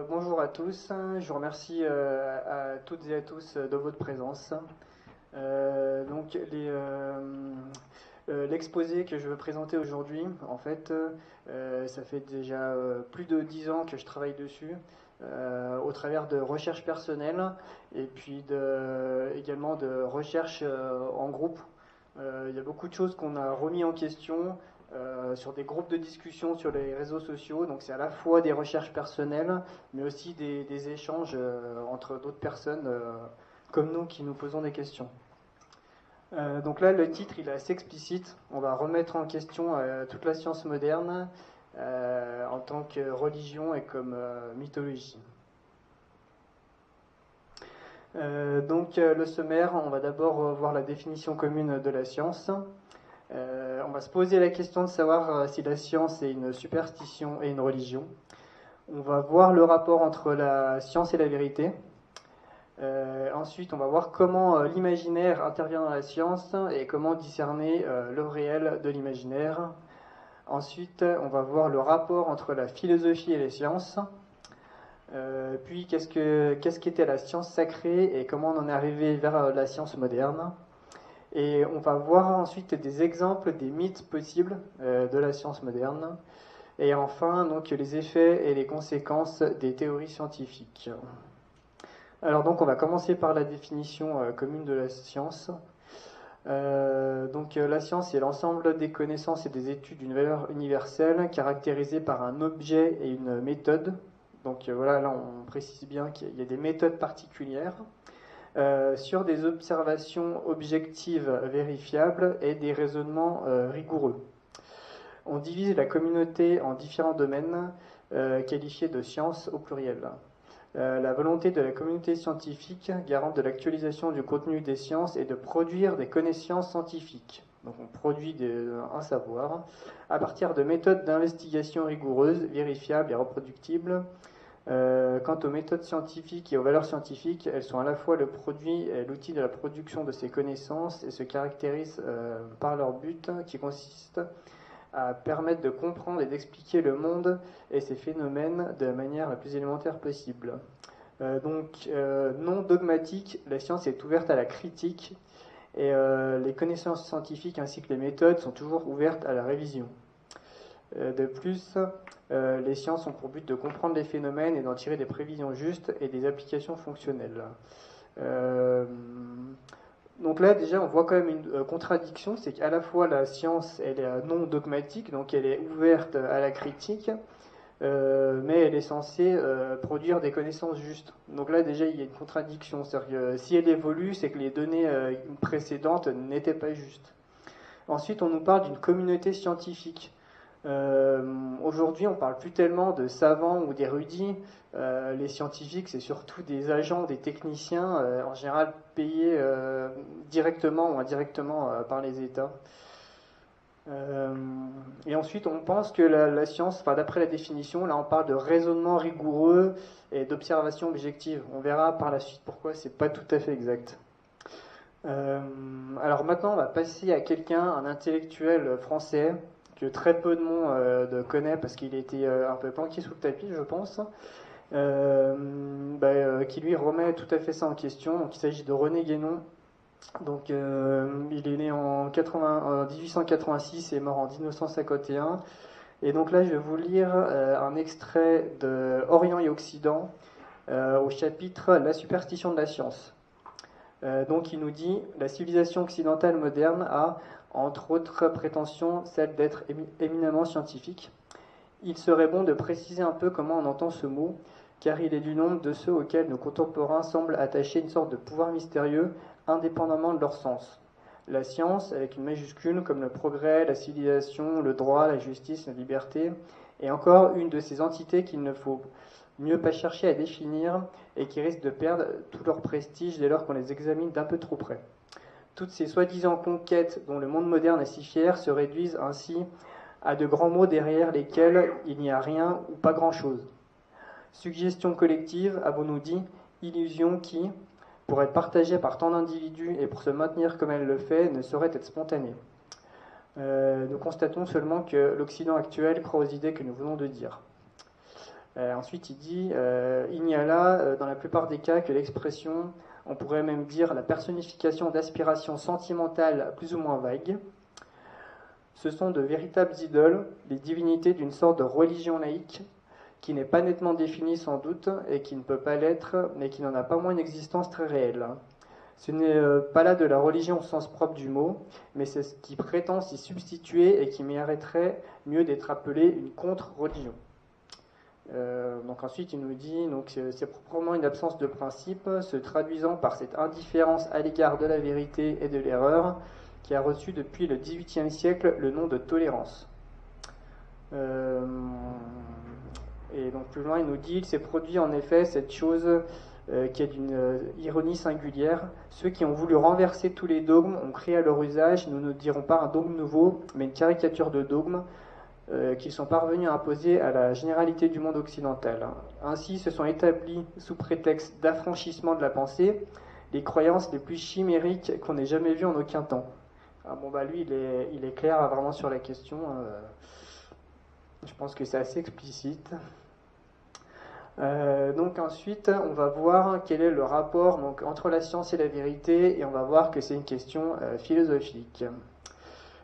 Bonjour à tous, je vous remercie à toutes et à tous de votre présence. L'exposé que je veux présenter aujourd'hui, en fait, ça fait déjà plus de 10 ans que je travaille dessus, au travers de recherches personnelles et puis également de recherches en groupe. Il y a beaucoup de choses qu'on a remis en question sur des groupes de discussion sur les réseaux sociaux. Donc c'est à la fois des recherches personnelles, mais aussi des échanges entre d'autres personnes comme nous qui nous posons des questions. Donc là, le titre, il est assez explicite. On va remettre en question toute la science moderne en tant que religion et comme mythologie. Le sommaire, on va d'abord voir la définition commune de la science. On va se poser la question de savoir si la science est une superstition et une religion. On va voir le rapport entre la science et la vérité. Ensuite, on va voir comment l'imaginaire intervient dans la science et comment discerner le réel de l'imaginaire. Ensuite, on va voir le rapport entre la philosophie et les sciences. Puis, qu'est-ce qu'était la science sacrée et comment on en est arrivé vers la science moderne. Et on va voir ensuite des exemples des mythes possibles de la science moderne. Et enfin, donc, les effets et les conséquences des théories scientifiques. Alors donc, on va commencer par la définition commune de la science. La science est l'ensemble des connaissances et des études d'une valeur universelle caractérisée par un objet et une méthode. Donc voilà, là on précise bien qu'il y a des méthodes particulières. Sur des observations objectives vérifiables et des raisonnements rigoureux. On divise la communauté en différents domaines qualifiés de sciences au pluriel. La volonté de la communauté scientifique, garante de l'actualisation du contenu des sciences, est de produire des connaissances scientifiques. Donc on produit un savoir à partir de méthodes d'investigation rigoureuses, vérifiables et reproductibles. Quant aux méthodes scientifiques et aux valeurs scientifiques, elles sont à la fois le produit et l'outil de la production de ces connaissances et se caractérisent par leur but qui consiste à permettre de comprendre et d'expliquer le monde et ses phénomènes de la manière la plus élémentaire possible. Non dogmatique, la science est ouverte à la critique et les connaissances scientifiques ainsi que les méthodes sont toujours ouvertes à la révision. De plus, les sciences ont pour but de comprendre les phénomènes et d'en tirer des prévisions justes et des applications fonctionnelles. Donc là, déjà, on voit quand même une contradiction, c'est qu'à la fois la science, elle est non dogmatique, donc elle est ouverte à la critique, mais elle est censée produire des connaissances justes. Donc là, déjà, il y a une contradiction, c'est-à-dire que si elle évolue, c'est que les données précédentes n'étaient pas justes. Ensuite, on nous parle d'une communauté scientifique. Aujourd'hui, on ne parle plus tellement de savants ou d'érudits. Les scientifiques, c'est surtout des agents, des techniciens, en général payés directement ou indirectement par les États. Et ensuite, on pense que la science, d'après la définition, là on parle de raisonnement rigoureux et d'observation objective. On verra par la suite pourquoi c'est pas tout à fait exact. Alors maintenant, on va passer à un intellectuel français que très peu de monde connaît parce qu'il était un peu planqué sous le tapis, je pense, qui lui remet tout à fait ça en question. Donc il s'agit de René Guénon. Donc il est né en 1886 et mort en 1951. Et donc là, je vais vous lire un extrait de Orient et Occident au chapitre La superstition de la science. Donc il nous dit « La civilisation occidentale moderne a, entre autres prétentions, celle d'être éminemment scientifique. Il serait bon de préciser un peu comment on entend ce mot, car il est du nombre de ceux auxquels nos contemporains semblent attacher une sorte de pouvoir mystérieux, indépendamment de leur sens. La science, avec une majuscule, comme le progrès, la civilisation, le droit, la justice, la liberté, est encore une de ces entités qu'il ne faut mieux pas chercher à définir et qui risquent de perdre tout leur prestige dès lors qu'on les examine d'un peu trop près. Toutes ces soi-disant conquêtes dont le monde moderne est si fier se réduisent ainsi à de grands mots derrière lesquels il n'y a rien ou pas grand-chose. Suggestion collective, avons-nous dit, illusion qui, pour être partagée par tant d'individus et pour se maintenir comme elle le fait, ne saurait être spontanée. Nous constatons seulement que l'Occident actuel croit aux idées que nous venons de dire. Ensuite, il dit il n'y a là, dans la plupart des cas, que l'expression, on pourrait même dire la personnification d'aspirations sentimentales plus ou moins vagues. Ce sont de véritables idoles, les divinités d'une sorte de religion laïque, qui n'est pas nettement définie sans doute, et qui ne peut pas l'être, mais qui n'en a pas moins une existence très réelle. Ce n'est pas là de la religion au sens propre du mot, mais c'est ce qui prétend s'y substituer et qui mériterait mieux d'être appelé une contre-religion. Donc ensuite, il nous dit donc c'est proprement une absence de principe, se traduisant par cette indifférence à l'égard de la vérité et de l'erreur, qui a reçu depuis le XVIIIe siècle le nom de tolérance. Et donc plus loin, il nous dit il s'est produit en effet cette chose qui est d'une ironie singulière. Ceux qui ont voulu renverser tous les dogmes ont créé à leur usage, nous ne dirons pas un dogme nouveau, mais une caricature de dogme qu'ils sont parvenus à imposer à la généralité du monde occidental. Ainsi se sont établis, sous prétexte d'affranchissement de la pensée, les croyances les plus chimériques qu'on n'ait jamais vues en aucun temps. Lui, il est clair vraiment sur la question. Je pense que c'est assez explicite. Donc ensuite, on va voir quel est le rapport donc, entre la science et la vérité, et on va voir que c'est une question philosophique.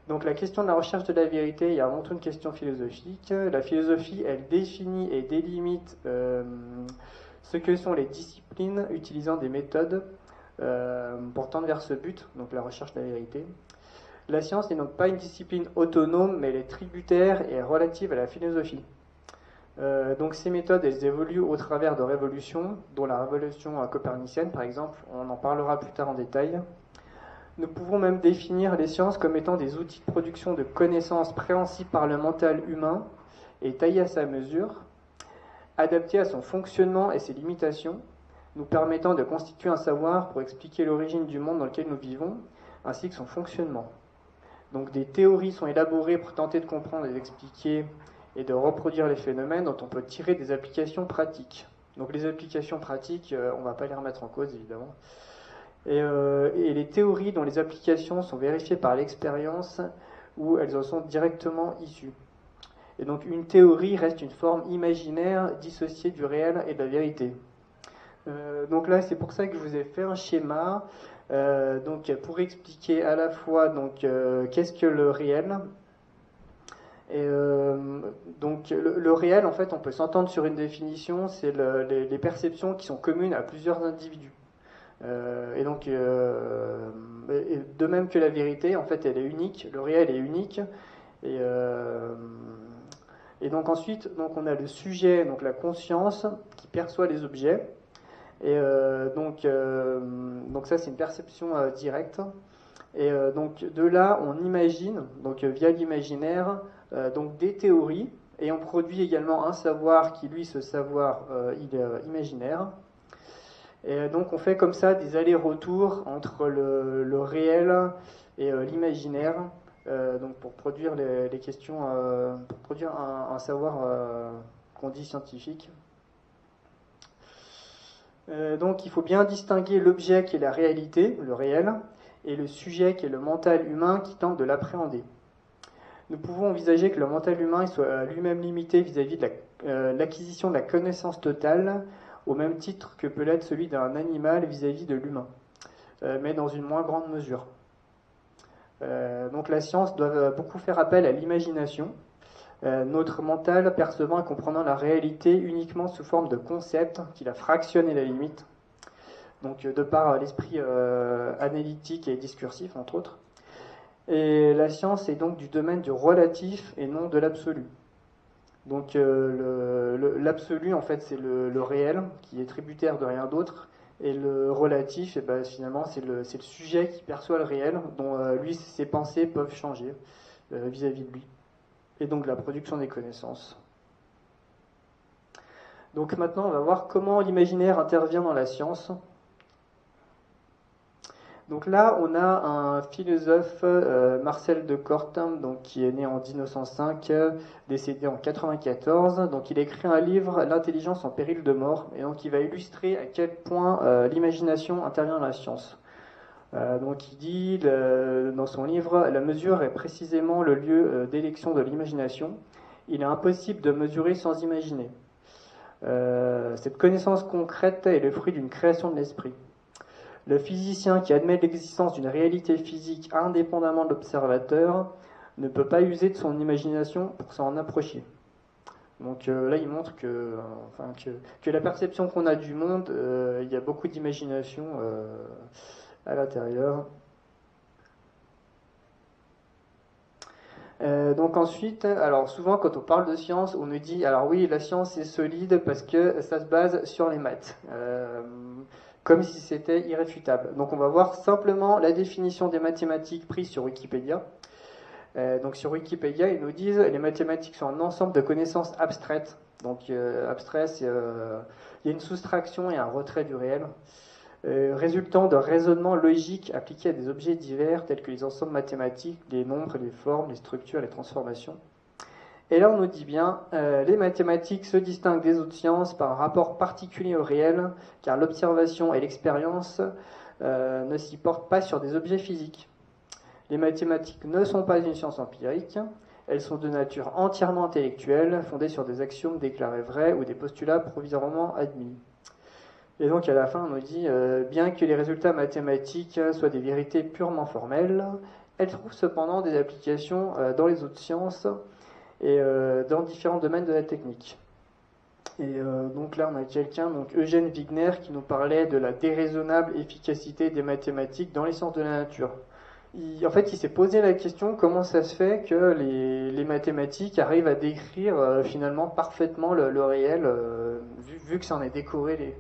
Donc la question de la recherche de la vérité, il y a avant tout une question philosophique. La philosophie, elle définit et délimite ce que sont les disciplines utilisant des méthodes pour tendre vers ce but, donc la recherche de la vérité. La science n'est donc pas une discipline autonome, mais elle est tributaire et relative à la philosophie. Donc ces méthodes, elles évoluent au travers de révolutions, dont la révolution copernicienne par exemple, on en parlera plus tard en détail. Nous pouvons même définir les sciences comme étant des outils de production de connaissances préhensibles par le mental humain et taillés à sa mesure, adaptés à son fonctionnement et ses limitations, nous permettant de constituer un savoir pour expliquer l'origine du monde dans lequel nous vivons, ainsi que son fonctionnement. Donc des théories sont élaborées pour tenter de comprendre et d'expliquer et de reproduire les phénomènes dont on peut tirer des applications pratiques. Donc les applications pratiques, on ne va pas les remettre en cause évidemment. Et les théories dont les applications sont vérifiées par l'expérience ou elles en sont directement issues. Et donc une théorie reste une forme imaginaire dissociée du réel et de la vérité. Donc là, c'est pour ça que je vous ai fait un schéma donc pour expliquer à la fois donc qu'est-ce que le réel. Et donc le réel, en fait, on peut s'entendre sur une définition, c'est les perceptions qui sont communes à plusieurs individus. Et donc, de même que la vérité, en fait, elle est unique, le réel est unique. Et donc ensuite, donc on a le sujet, donc la conscience, qui perçoit les objets. Et donc ça, c'est une perception directe. Et donc de là, on imagine, donc via l'imaginaire, donc des théories, et on produit également un savoir qui, lui, ce savoir, il est imaginaire. Et donc on fait comme ça des allers-retours entre le réel et l'imaginaire, donc pour produire les questions, pour produire un savoir qu'on dit scientifique. Donc il faut bien distinguer l'objet qui est la réalité, le réel, et le sujet qui est le mental humain qui tente de l'appréhender. Nous pouvons envisager que le mental humain soit lui-même limité vis-à-vis de l'acquisition de la connaissance totale, au même titre que peut l'être celui d'un animal vis-à-vis de l'humain, mais dans une moins grande mesure. Donc la science doit beaucoup faire appel à l'imagination, notre mental percevant et comprenant la réalité uniquement sous forme de concepts qu'il a fractionné la limite, donc de par l'esprit analytique et discursif entre autres. Et la science est donc du domaine du relatif et non de l'absolu. Donc l'absolu, en fait, c'est le réel, qui est tributaire de rien d'autre, et le relatif, et ben, finalement, c'est le sujet qui perçoit le réel, dont lui, ses pensées peuvent changer vis-à-vis de lui, et donc la production des connaissances. Donc maintenant, on va voir comment l'imaginaire intervient dans la science. Donc là, on a un philosophe, Marcel de Corten, donc, qui est né en 1905, décédé en 1994. Donc il a écrit un livre, L'intelligence en péril de mort, et donc il va illustrer à quel point l'imagination intervient dans la science. Donc il dit dans son livre, la mesure est précisément le lieu d'élection de l'imagination. Il est impossible de mesurer sans imaginer. Cette connaissance concrète est le fruit d'une création de l'esprit. Le physicien qui admet l'existence d'une réalité physique indépendamment de l'observateur ne peut pas user de son imagination pour s'en approcher. Donc là, il montre que la perception qu'on a du monde, il y a beaucoup d'imagination à l'intérieur. Donc ensuite, alors souvent quand on parle de science, on nous dit, alors oui, la science est solide parce que ça se base sur les maths, comme si c'était irréfutable. Donc on va voir simplement la définition des mathématiques prise sur Wikipédia. Donc sur Wikipédia, ils nous disent les mathématiques sont un ensemble de connaissances abstraites. Donc abstrait, il y a une soustraction et un retrait du réel, résultant de raisonnements logiques appliqués à des objets divers tels que les ensembles mathématiques, les nombres, les formes, les structures, les transformations. Et là, on nous dit bien, les mathématiques se distinguent des autres sciences par un rapport particulier au réel, car l'observation et l'expérience ne s'y portent pas sur des objets physiques. Les mathématiques ne sont pas une science empirique, elles sont de nature entièrement intellectuelle, fondées sur des axiomes déclarés vrais ou des postulats provisoirement admis. Et donc à la fin, on nous dit, bien que les résultats mathématiques soient des vérités purement formelles, elles trouvent cependant des applications dans les autres sciences et dans différents domaines de la technique. Et donc là, on a quelqu'un, donc Eugène Wigner, qui nous parlait de la déraisonnable efficacité des mathématiques dans les sciences de la nature. En fait, il s'est posé la question comment ça se fait que les mathématiques arrivent à décrire finalement parfaitement le réel, vu que ça en est décorrélé.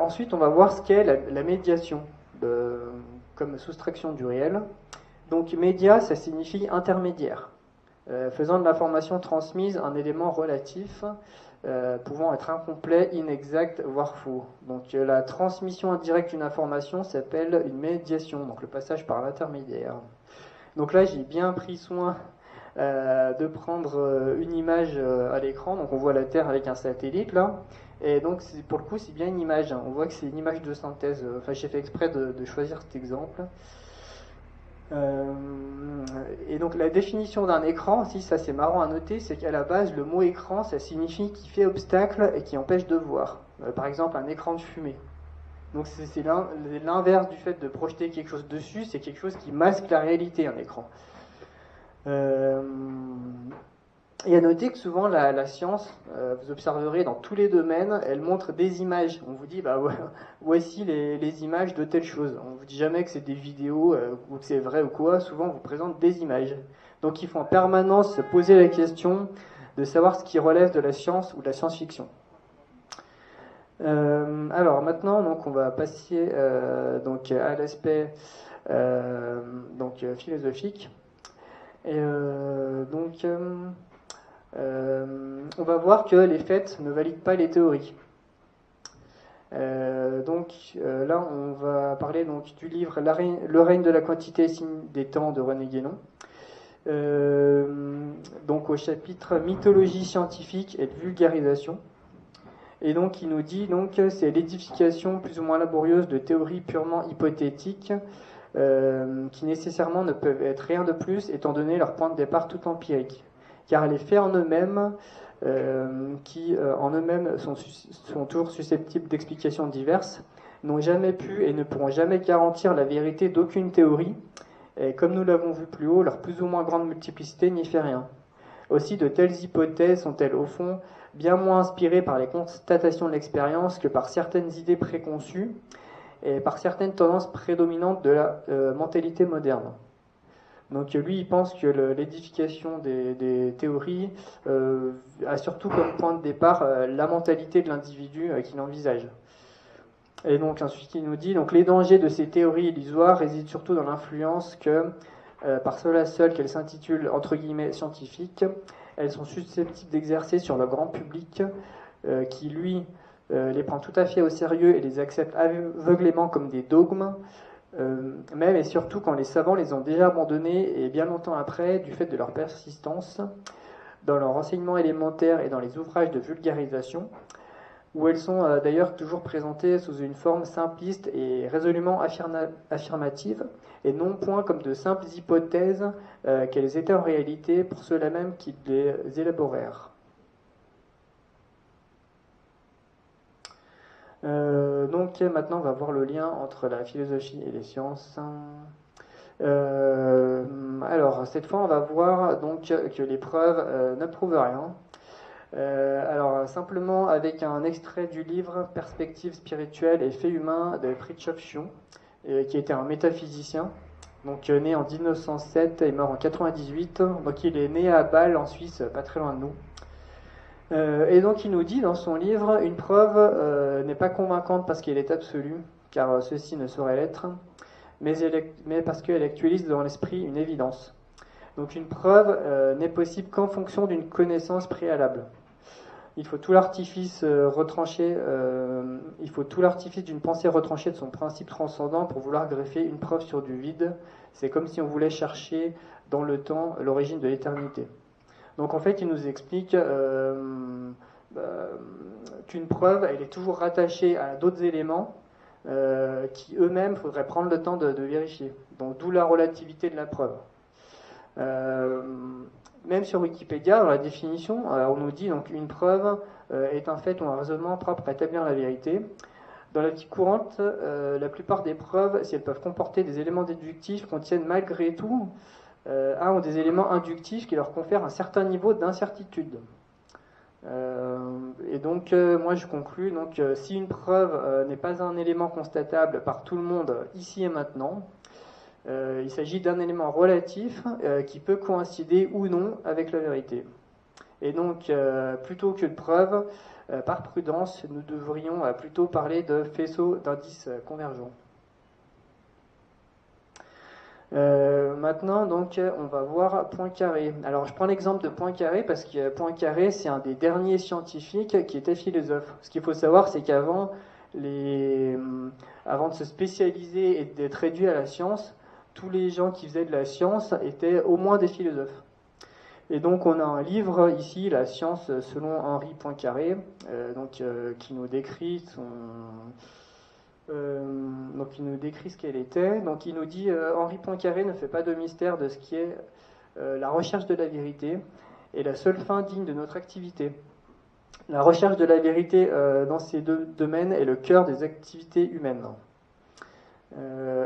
Ensuite, on va voir ce qu'est la médiation, comme soustraction du réel. Donc, média, ça signifie intermédiaire, faisant de l'information transmise un élément relatif, pouvant être incomplet, inexact, voire faux. Donc la transmission indirecte d'une information s'appelle une médiation, donc le passage par l'intermédiaire. Donc là, j'ai bien pris soin de prendre une image à l'écran. Donc on voit la Terre avec un satellite là. Et donc pour le coup, c'est bien une image. On voit que c'est une image de synthèse. Enfin, j'ai fait exprès de choisir cet exemple. Et donc la définition d'un écran, si ça c'est marrant à noter, c'est qu'à la base le mot écran ça signifie qui fait obstacle et qui empêche de voir. Par exemple un écran de fumée. Donc c'est l'inverse du fait de projeter quelque chose dessus, c'est quelque chose qui masque la réalité, un écran. Et à noter que souvent la science, vous observerez dans tous les domaines, elle montre des images. On vous dit, bah voici les images de telle chose. On vous dit jamais que c'est des vidéos ou que c'est vrai ou quoi. Souvent, on vous présente des images. Donc, il faut en permanence se poser la question de savoir ce qui relève de la science ou de la science-fiction. Alors maintenant, donc, on va passer donc à l'aspect philosophique. Et on va voir que les faits ne valident pas les théories. Là, on va parler donc du livre Le règne de la quantité, signe des temps de René Guénon. Donc au chapitre mythologie scientifique et de vulgarisation. Et donc il nous dit donc c'est l'édification plus ou moins laborieuse de théories purement hypothétiques qui nécessairement ne peuvent être rien de plus étant donné leur point de départ tout empirique. Car les faits en eux-mêmes, qui en eux-mêmes sont toujours susceptibles d'explications diverses, n'ont jamais pu et ne pourront jamais garantir la vérité d'aucune théorie, et comme nous l'avons vu plus haut, leur plus ou moins grande multiplicité n'y fait rien. Aussi, de telles hypothèses sont-elles au fond bien moins inspirées par les constatations de l'expérience que par certaines idées préconçues et par certaines tendances prédominantes de la mentalité moderne. Donc lui, il pense que l'édification des théories a surtout comme point de départ la mentalité de l'individu qu'il envisage. Et donc ensuite, il nous dit donc les dangers de ces théories illusoires résident surtout dans l'influence que, par cela seul qu'elles s'intitulent entre guillemets scientifiques, elles sont susceptibles d'exercer sur le grand public qui, lui, les prend tout à fait au sérieux et les accepte aveuglément comme des dogmes, même et surtout quand les savants les ont déjà abandonnés et bien longtemps après, du fait de leur persistance dans leur enseignement élémentaire et dans les ouvrages de vulgarisation. où elles sont d'ailleurs toujours présentées sous une forme simpliste et résolument affirmative, et non point comme de simples hypothèses qu'elles étaient en réalité pour ceux-là même qui les élaborèrent. Donc maintenant on va voir le lien entre la philosophie et les sciences. Alors cette fois on va voir donc que les preuves ne prouvent rien. Alors simplement avec un extrait du livre Perspectives spirituelles et faits humains de Fritjof Schuon, qui était un métaphysicien, donc né en 1907 et mort en 98. Donc il est né à Bâle en Suisse, pas très loin de nous. Et donc il nous dit dans son livre, une preuve n'est pas convaincante parce qu'elle est absolue, car ceci ne saurait l'être, mais parce qu'elle actualise dans l'esprit une évidence. Donc une preuve n'est possible qu'en fonction d'une connaissance préalable. Il faut tout l'artifice d'une pensée retranchée de son principe transcendant pour vouloir greffer une preuve sur du vide. C'est comme si on voulait chercher dans le temps l'origine de l'éternité. Donc en fait, il nous explique qu'une preuve, elle est toujours rattachée à d'autres éléments qui eux-mêmes, il faudrait prendre le temps de vérifier. Donc d'où la relativité de la preuve. Même sur Wikipédia, dans la définition, on nous dit donc une preuve est un fait ou un raisonnement propre à établir la vérité. Dans la vie courante, la plupart des preuves, si elles peuvent comporter des éléments déductifs, contiennent malgré tout ont des éléments inductifs qui leur confèrent un certain niveau d'incertitude. Et donc, moi je conclus, donc, si une preuve n'est pas un élément constatable par tout le monde ici et maintenant, il s'agit d'un élément relatif qui peut coïncider ou non avec la vérité. Et donc, plutôt que de preuves, par prudence, nous devrions plutôt parler de faisceaux d'indices convergents. Maintenant, donc, on va voir Poincaré. Alors, je prends l'exemple de Poincaré parce que Poincaré, c'est un des derniers scientifiques qui était philosophe. Ce qu'il faut savoir, c'est qu'avant avant de se spécialiser et d'être réduit à la science, tous les gens qui faisaient de la science étaient au moins des philosophes. Et donc, on a un livre ici, La science selon Henri Poincaré, qui nous décrit donc il nous décrit ce qu'elle était. Donc il nous dit Henri Poincaré ne fait pas de mystère de ce qui est la recherche de la vérité est la seule fin digne de notre activité. La recherche de la vérité dans ces deux domaines est le cœur des activités humaines.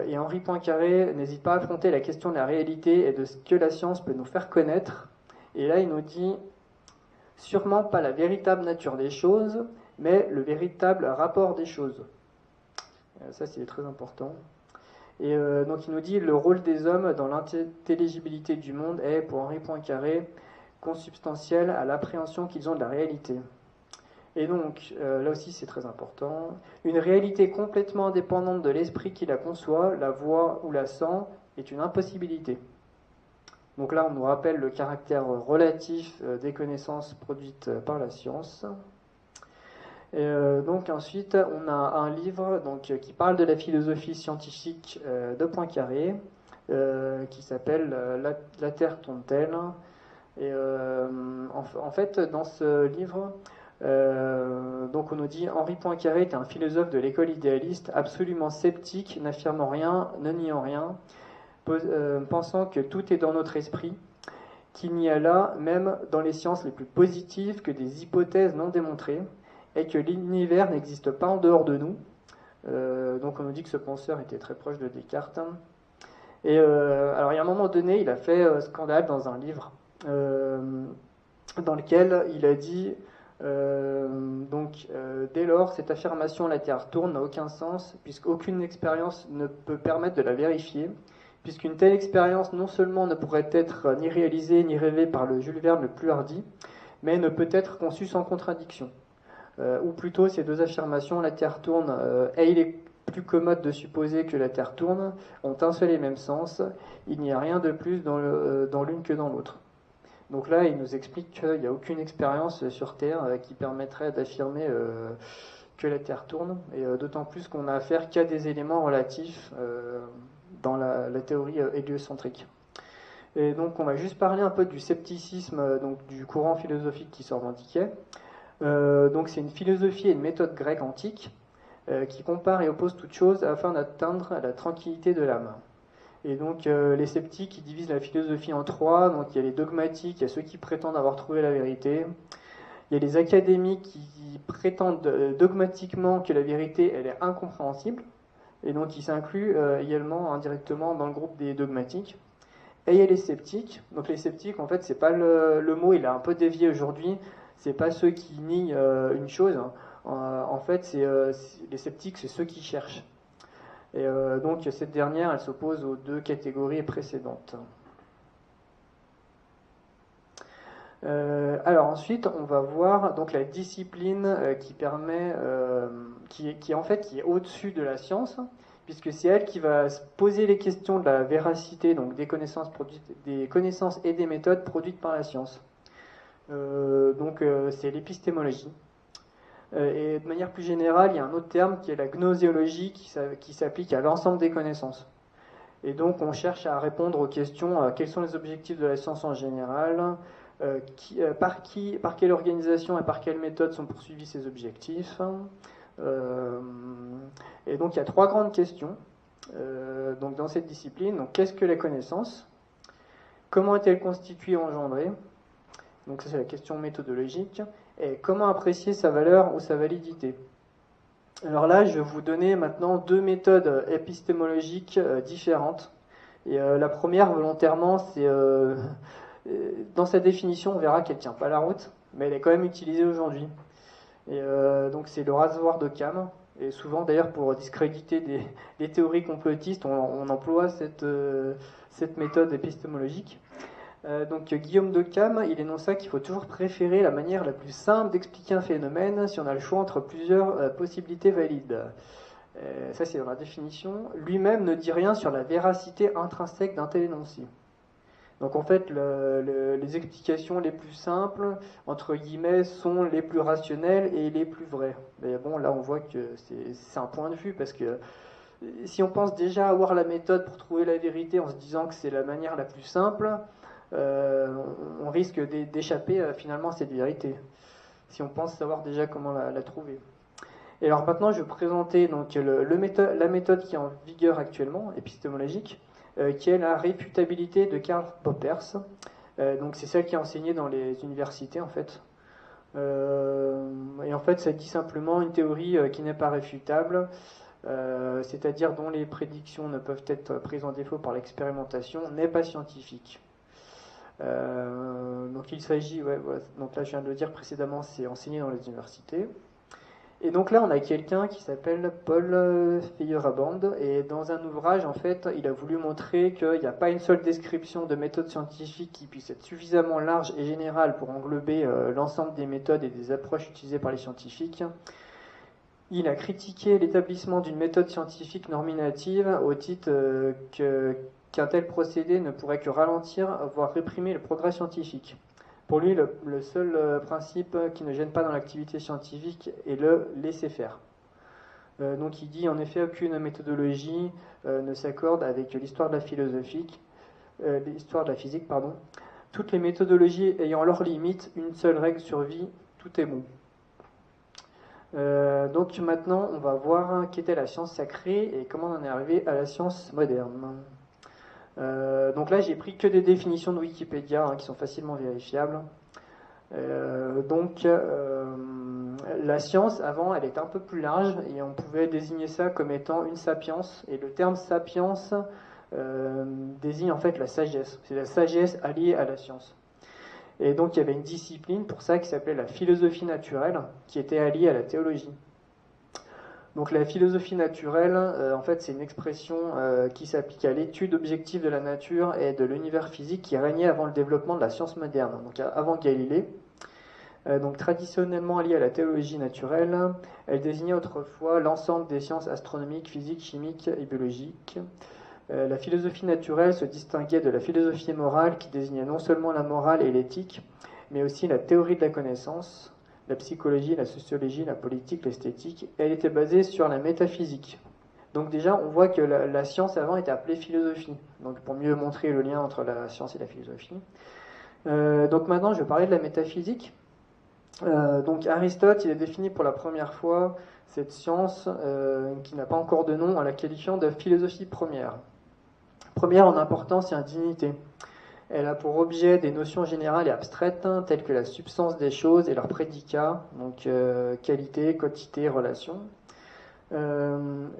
Et Henri Poincaré n'hésite pas à affronter la question de la réalité et de ce que la science peut nous faire connaître. Et là il nous dit sûrement pas la véritable nature des choses, mais le véritable rapport des choses. Ça, c'est très important. Et donc, il nous dit le rôle des hommes dans l'intelligibilité du monde est, pour Henri Poincaré, consubstantiel à l'appréhension qu'ils ont de la réalité. Et donc, là aussi, c'est très important. Une réalité complètement indépendante de l'esprit qui la conçoit, la voit ou la sent, est une impossibilité. Donc là, on nous rappelle le caractère relatif des connaissances produites par la science. Et donc ensuite, on a un livre qui parle de la philosophie scientifique de Poincaré, qui s'appelle La Terre tourne-t-elle. Et en fait, dans ce livre, donc on nous dit Henri Poincaré est un philosophe de l'école idéaliste, absolument sceptique, n'affirmant rien, ne niant rien, pensant que tout est dans notre esprit, qu'il n'y a là, même dans les sciences les plus positives, que des hypothèses non démontrées, et que l'univers n'existe pas en dehors de nous. Donc on nous dit que ce penseur était très proche de Descartes. Et alors il y a un moment donné, il a fait scandale dans un livre dans lequel il a dit dès lors, cette affirmation la Terre tourne n'a aucun sens, puisqu'aucune expérience ne peut permettre de la vérifier, puisqu'une telle expérience non seulement ne pourrait être ni réalisée ni rêvée par le Jules Verne le plus hardi, mais ne peut être conçue sans contradiction. Ou plutôt ces deux affirmations, la Terre tourne et il est plus commode de supposer que la Terre tourne, ont un seul et même sens, il n'y a rien de plus dans l'une que dans l'autre. Donc là, il nous explique qu'il n'y a aucune expérience sur Terre qui permettrait d'affirmer que la Terre tourne, et d'autant plus qu'on n'a affaire qu'à des éléments relatifs dans la théorie héliocentrique. Et donc on va juste parler un peu du scepticisme, donc du courant philosophique qui se revendiquait. Donc c'est une philosophie et une méthode grecque antique qui compare et oppose toutes choses afin d'atteindre la tranquillité de l'âme. Et donc les sceptiques ils divisent la philosophie en trois. Donc il y a les dogmatiques, il y a ceux qui prétendent avoir trouvé la vérité. Il y a les académiques qui prétendent dogmatiquement que la vérité elle est incompréhensible. Et donc ils s'incluent également indirectement dans le groupe des dogmatiques. Et il y a les sceptiques. Donc les sceptiques, en fait, c'est pas le mot, il a un peu dévié aujourd'hui. C'est pas ceux qui nient une chose. En fait, les sceptiques, c'est ceux qui cherchent. Et donc cette dernière, elle s'oppose aux deux catégories précédentes. Alors ensuite, on va voir donc la discipline qui permet, qui est au-dessus de la science, puisque c'est elle qui va se poser les questions de la véracité, donc des connaissances et des méthodes produites par la science. C'est l'épistémologie. Et de manière plus générale, il y a un autre terme qui est la gnoséologie qui s'applique à l'ensemble des connaissances. Et donc on cherche à répondre aux questions quels sont les objectifs de la science en général, par quelle organisation et par quelle méthode sont poursuivis ces objectifs. Et donc il y a trois grandes questions donc dans cette discipline. Donc qu'est-ce que la connaissance? Comment est-elle constituée et engendrée? Donc ça c'est la question méthodologique. Et comment apprécier sa valeur ou sa validité? Alors là, je vais vous donner maintenant deux méthodes épistémologiques différentes. Et la première, volontairement, c'est dans sa définition, on verra qu'elle ne tient pas la route, mais elle est quand même utilisée aujourd'hui. Et donc c'est le rasoir d'Occam. Et souvent, d'ailleurs, pour discréditer des théories complotistes, on emploie cette méthode épistémologique. Donc Guillaume d'Occam, il énonça qu'il faut toujours préférer la manière la plus simple d'expliquer un phénomène si on a le choix entre plusieurs possibilités valides. Ça c'est dans la définition. Lui-même ne dit rien sur la véracité intrinsèque d'un tel énoncé. Donc en fait, les explications les plus simples, entre guillemets, sont les plus rationnelles et les plus vraies. Mais bon, là on voit que c'est un point de vue, parce que si on pense déjà avoir la méthode pour trouver la vérité en se disant que c'est la manière la plus simple, on risque d'échapper finalement à cette vérité, si on pense savoir déjà comment la trouver. Et alors maintenant, je vais vous présenter donc, la méthode qui est en vigueur actuellement, épistémologique, qui est la réfutabilité de Karl Poppers. Donc c'est celle qui est enseignée dans les universités en fait. Et en fait, ça dit simplement une théorie qui n'est pas réfutable, c'est-à-dire dont les prédictions ne peuvent être prises en défaut par l'expérimentation, n'est pas scientifique. Donc il s'agit, donc là je viens de le dire précédemment, c'est enseigné dans les universités. Et donc là on a quelqu'un qui s'appelle Paul Feyerabend, et dans un ouvrage en fait il a voulu montrer qu'il n'y a pas une seule description de méthode scientifique qui puisse être suffisamment large et générale pour englober l'ensemble des méthodes et des approches utilisées par les scientifiques. Il a critiqué l'établissement d'une méthode scientifique nominative au titre qu'un tel procédé ne pourrait que ralentir, voire réprimer le progrès scientifique. Pour lui, le seul principe qui ne gêne pas dans l'activité scientifique est le laisser-faire. Donc il dit en effet aucune méthodologie ne s'accorde avec l'histoire de la physique. Toutes les méthodologies ayant leurs limites, une seule règle survit, tout est bon. Donc maintenant, on va voir qu'était la science sacrée et comment on en est arrivé à la science moderne. Donc là, j'ai pris que des définitions de Wikipédia qui sont facilement vérifiables. La science, avant, elle était un peu plus large et on pouvait désigner ça comme étant une sapiens. Et le terme sapiens désigne en fait la sagesse. C'est la sagesse alliée à la science. Et donc il y avait une discipline pour ça qui s'appelait la philosophie naturelle, qui était alliée à la théologie. Donc la philosophie naturelle, en fait, c'est une expression qui s'applique à l'étude objective de la nature et de l'univers physique qui régnait avant le développement de la science moderne, donc avant Galilée. Donc traditionnellement liée à la théologie naturelle, elle désignait autrefois l'ensemble des sciences astronomiques, physiques, chimiques et biologiques. La philosophie naturelle se distinguait de la philosophie morale qui désignait non seulement la morale et l'éthique, mais aussi la théorie de la connaissance, la psychologie, la sociologie, la politique, l'esthétique. Elle était basée sur la métaphysique. Donc déjà, on voit que la science avant était appelée philosophie, donc pour mieux montrer le lien entre la science et la philosophie. Donc maintenant, je vais parler de la métaphysique. Donc Aristote, il a défini pour la première fois cette science qui n'a pas encore de nom en la qualifiant de philosophie première. Première en importance et en dignité. Elle a pour objet des notions générales et abstraites telles que la substance des choses et leurs prédicats, donc qualité, quantité, relation.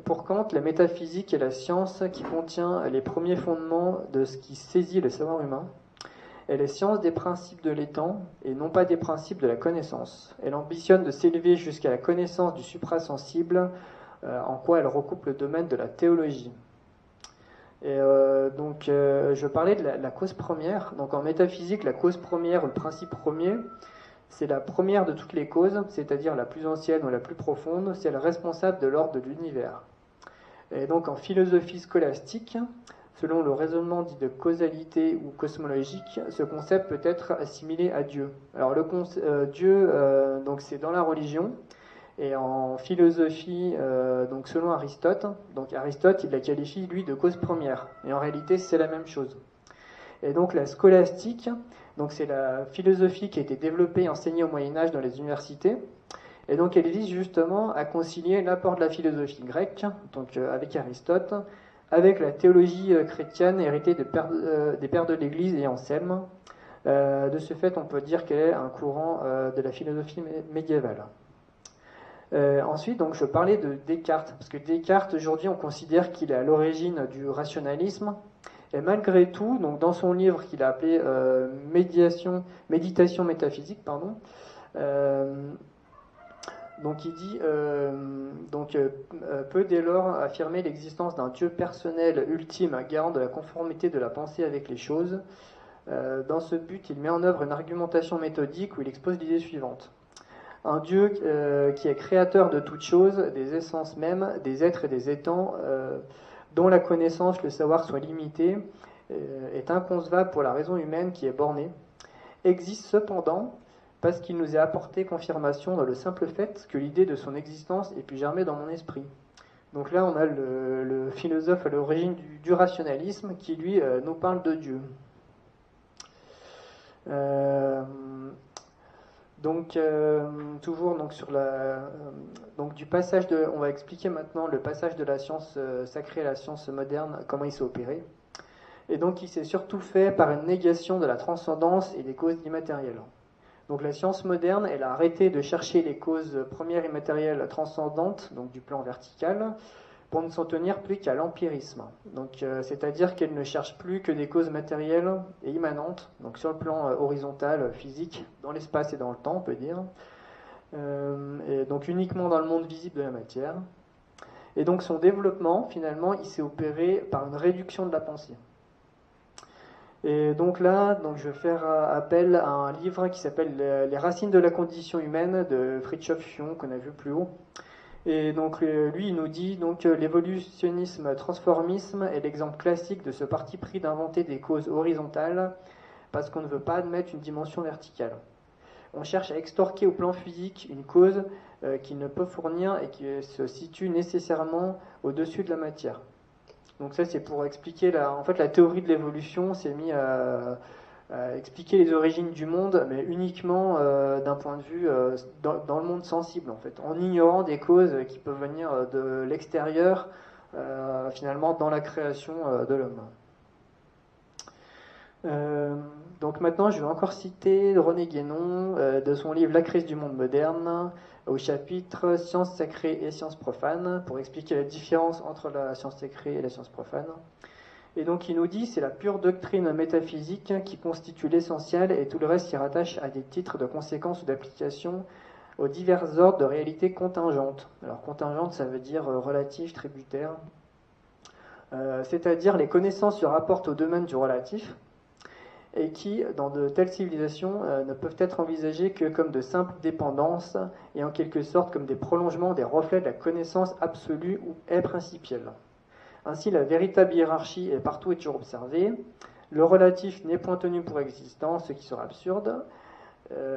Pour Kant, la métaphysique est la science qui contient les premiers fondements de ce qui saisit le savoir humain. Elle est science des principes de l'étant et non pas des principes de la connaissance. Elle ambitionne de s'élever jusqu'à la connaissance du suprasensible, en quoi elle recoupe le domaine de la théologie. Et je parlais de la cause première. Donc en métaphysique, la cause première ou le principe premier, c'est la première de toutes les causes, c'est-à-dire la plus ancienne ou la plus profonde, c'est le responsable de l'ordre de l'univers. Et donc en philosophie scolastique, selon le raisonnement dit de causalité ou cosmologique, ce concept peut être assimilé à Dieu. Alors Dieu, donc c'est dans la religion, et en philosophie, donc selon Aristote, donc Aristote il la qualifie lui de cause première, et en réalité c'est la même chose. Et donc la scolastique, donc c'est la philosophie qui a été développée et enseignée au Moyen-Âge dans les universités. Et donc elle vise justement à concilier l'apport de la philosophie grecque, donc avec Aristote, avec la théologie chrétienne héritée des pères de l'Église et Anselme. De ce fait, on peut dire qu'elle est un courant de la philosophie médiévale. Ensuite, donc, je parlais de Descartes, parce que Descartes, aujourd'hui, on considère qu'il est à l'origine du rationalisme. Et malgré tout, donc dans son livre qu'il a appelé Méditation métaphysique, donc il dit peut dès lors affirmer l'existence d'un Dieu personnel ultime, garant de la conformité de la pensée avec les choses. Dans ce but, il met en œuvre une argumentation méthodique où il expose l'idée suivante. Un Dieu qui est créateur de toutes choses, des essences mêmes, des êtres et des étangs, dont la connaissance, le savoir soient limités, est inconcevable pour la raison humaine qui est bornée, existe cependant parce qu'il nous est apporté confirmation dans le simple fait que l'idée de son existence ait pu germer dans mon esprit. Donc là, on a le philosophe à l'origine du rationalisme qui, lui, nous parle de Dieu. Toujours donc, sur du passage on va expliquer maintenant le passage de la science sacrée à la science moderne, comment il s'est opéré. Et donc il s'est surtout fait par une négation de la transcendance et des causes immatérielles. Donc la science moderne, elle a arrêté de chercher les causes premières immatérielles transcendantes, donc du plan vertical, pour ne s'en tenir plus qu'à l'empirisme. Donc, c'est-à-dire qu'elle ne cherche plus que des causes matérielles et immanentes, donc sur le plan horizontal, physique, dans l'espace et dans le temps, on peut dire, et donc uniquement dans le monde visible de la matière. Et donc son développement, finalement, il s'est opéré par une réduction de la pensée. Et donc là, je vais faire appel à un livre qui s'appelle Les racines de la condition humaine de Fritjof Schuon, qu'on a vu plus haut. Et donc lui, il nous dit donc l'évolutionnisme-transformisme est l'exemple classique de ce parti pris d'inventer des causes horizontales parce qu'on ne veut pas admettre une dimension verticale. On cherche à extorquer au plan physique une cause qu'il ne peut fournir et qui se situe nécessairement au-dessus de la matière. Donc ça, c'est pour expliquer la théorie de l'évolution s'est mis à expliquer les origines du monde, mais uniquement d'un point de vue dans le monde sensible, en fait, en ignorant des causes qui peuvent venir de l'extérieur, finalement, dans la création de l'homme. Donc maintenant, je vais encore citer René Guénon de son livre La crise du monde moderne, au chapitre Sciences sacrées et sciences profanes, pour expliquer la différence entre la science sacrée et la science profane. Et donc il nous dit c'est la pure doctrine métaphysique qui constitue l'essentiel et tout le reste s'y rattache à des titres de conséquences ou d'application aux divers ordres de réalités contingentes. Alors contingente, ça veut dire relatif, tributaire. C'est-à-dire les connaissances se rapportent au domaine du relatif et qui, dans de telles civilisations, ne peuvent être envisagées que comme de simples dépendances et en quelque sorte comme des prolongements des reflets de la connaissance absolue ou est principielle. Ainsi, la véritable hiérarchie est partout et toujours observée. Le relatif n'est point tenu pour existant, ce qui sera absurde.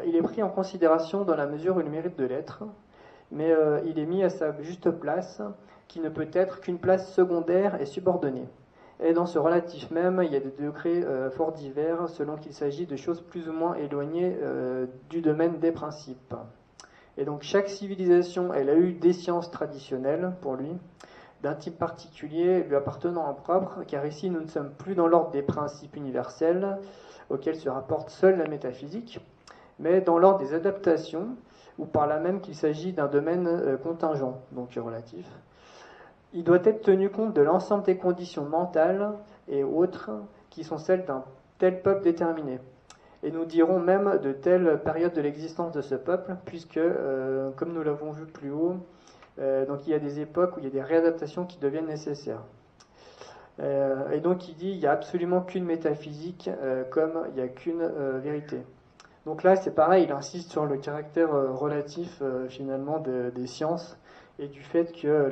Il est pris en considération dans la mesure où il mérite de l'être, mais il est mis à sa juste place, qui ne peut être qu'une place secondaire et subordonnée. Et dans ce relatif même, il y a des degrés fort divers selon qu'il s'agit de choses plus ou moins éloignées du domaine des principes. Et donc chaque civilisation, elle a eu des sciences traditionnelles pour lui, d'un type particulier lui appartenant en propre, car ici nous ne sommes plus dans l'ordre des principes universels auxquels se rapporte seule la métaphysique, mais dans l'ordre des adaptations, ou par là même qu'il s'agit d'un domaine contingent, donc relatif. Il doit être tenu compte de l'ensemble des conditions mentales et autres qui sont celles d'un tel peuple déterminé. Et nous dirons même de telle période de l'existence de ce peuple, puisque, comme nous l'avons vu plus haut, donc il y a des époques où il y a des réadaptations qui deviennent nécessaires. Et donc il dit il n'y a absolument qu'une métaphysique, comme il n'y a qu'une vérité. Donc là c'est pareil, il insiste sur le caractère relatif finalement des sciences et du fait que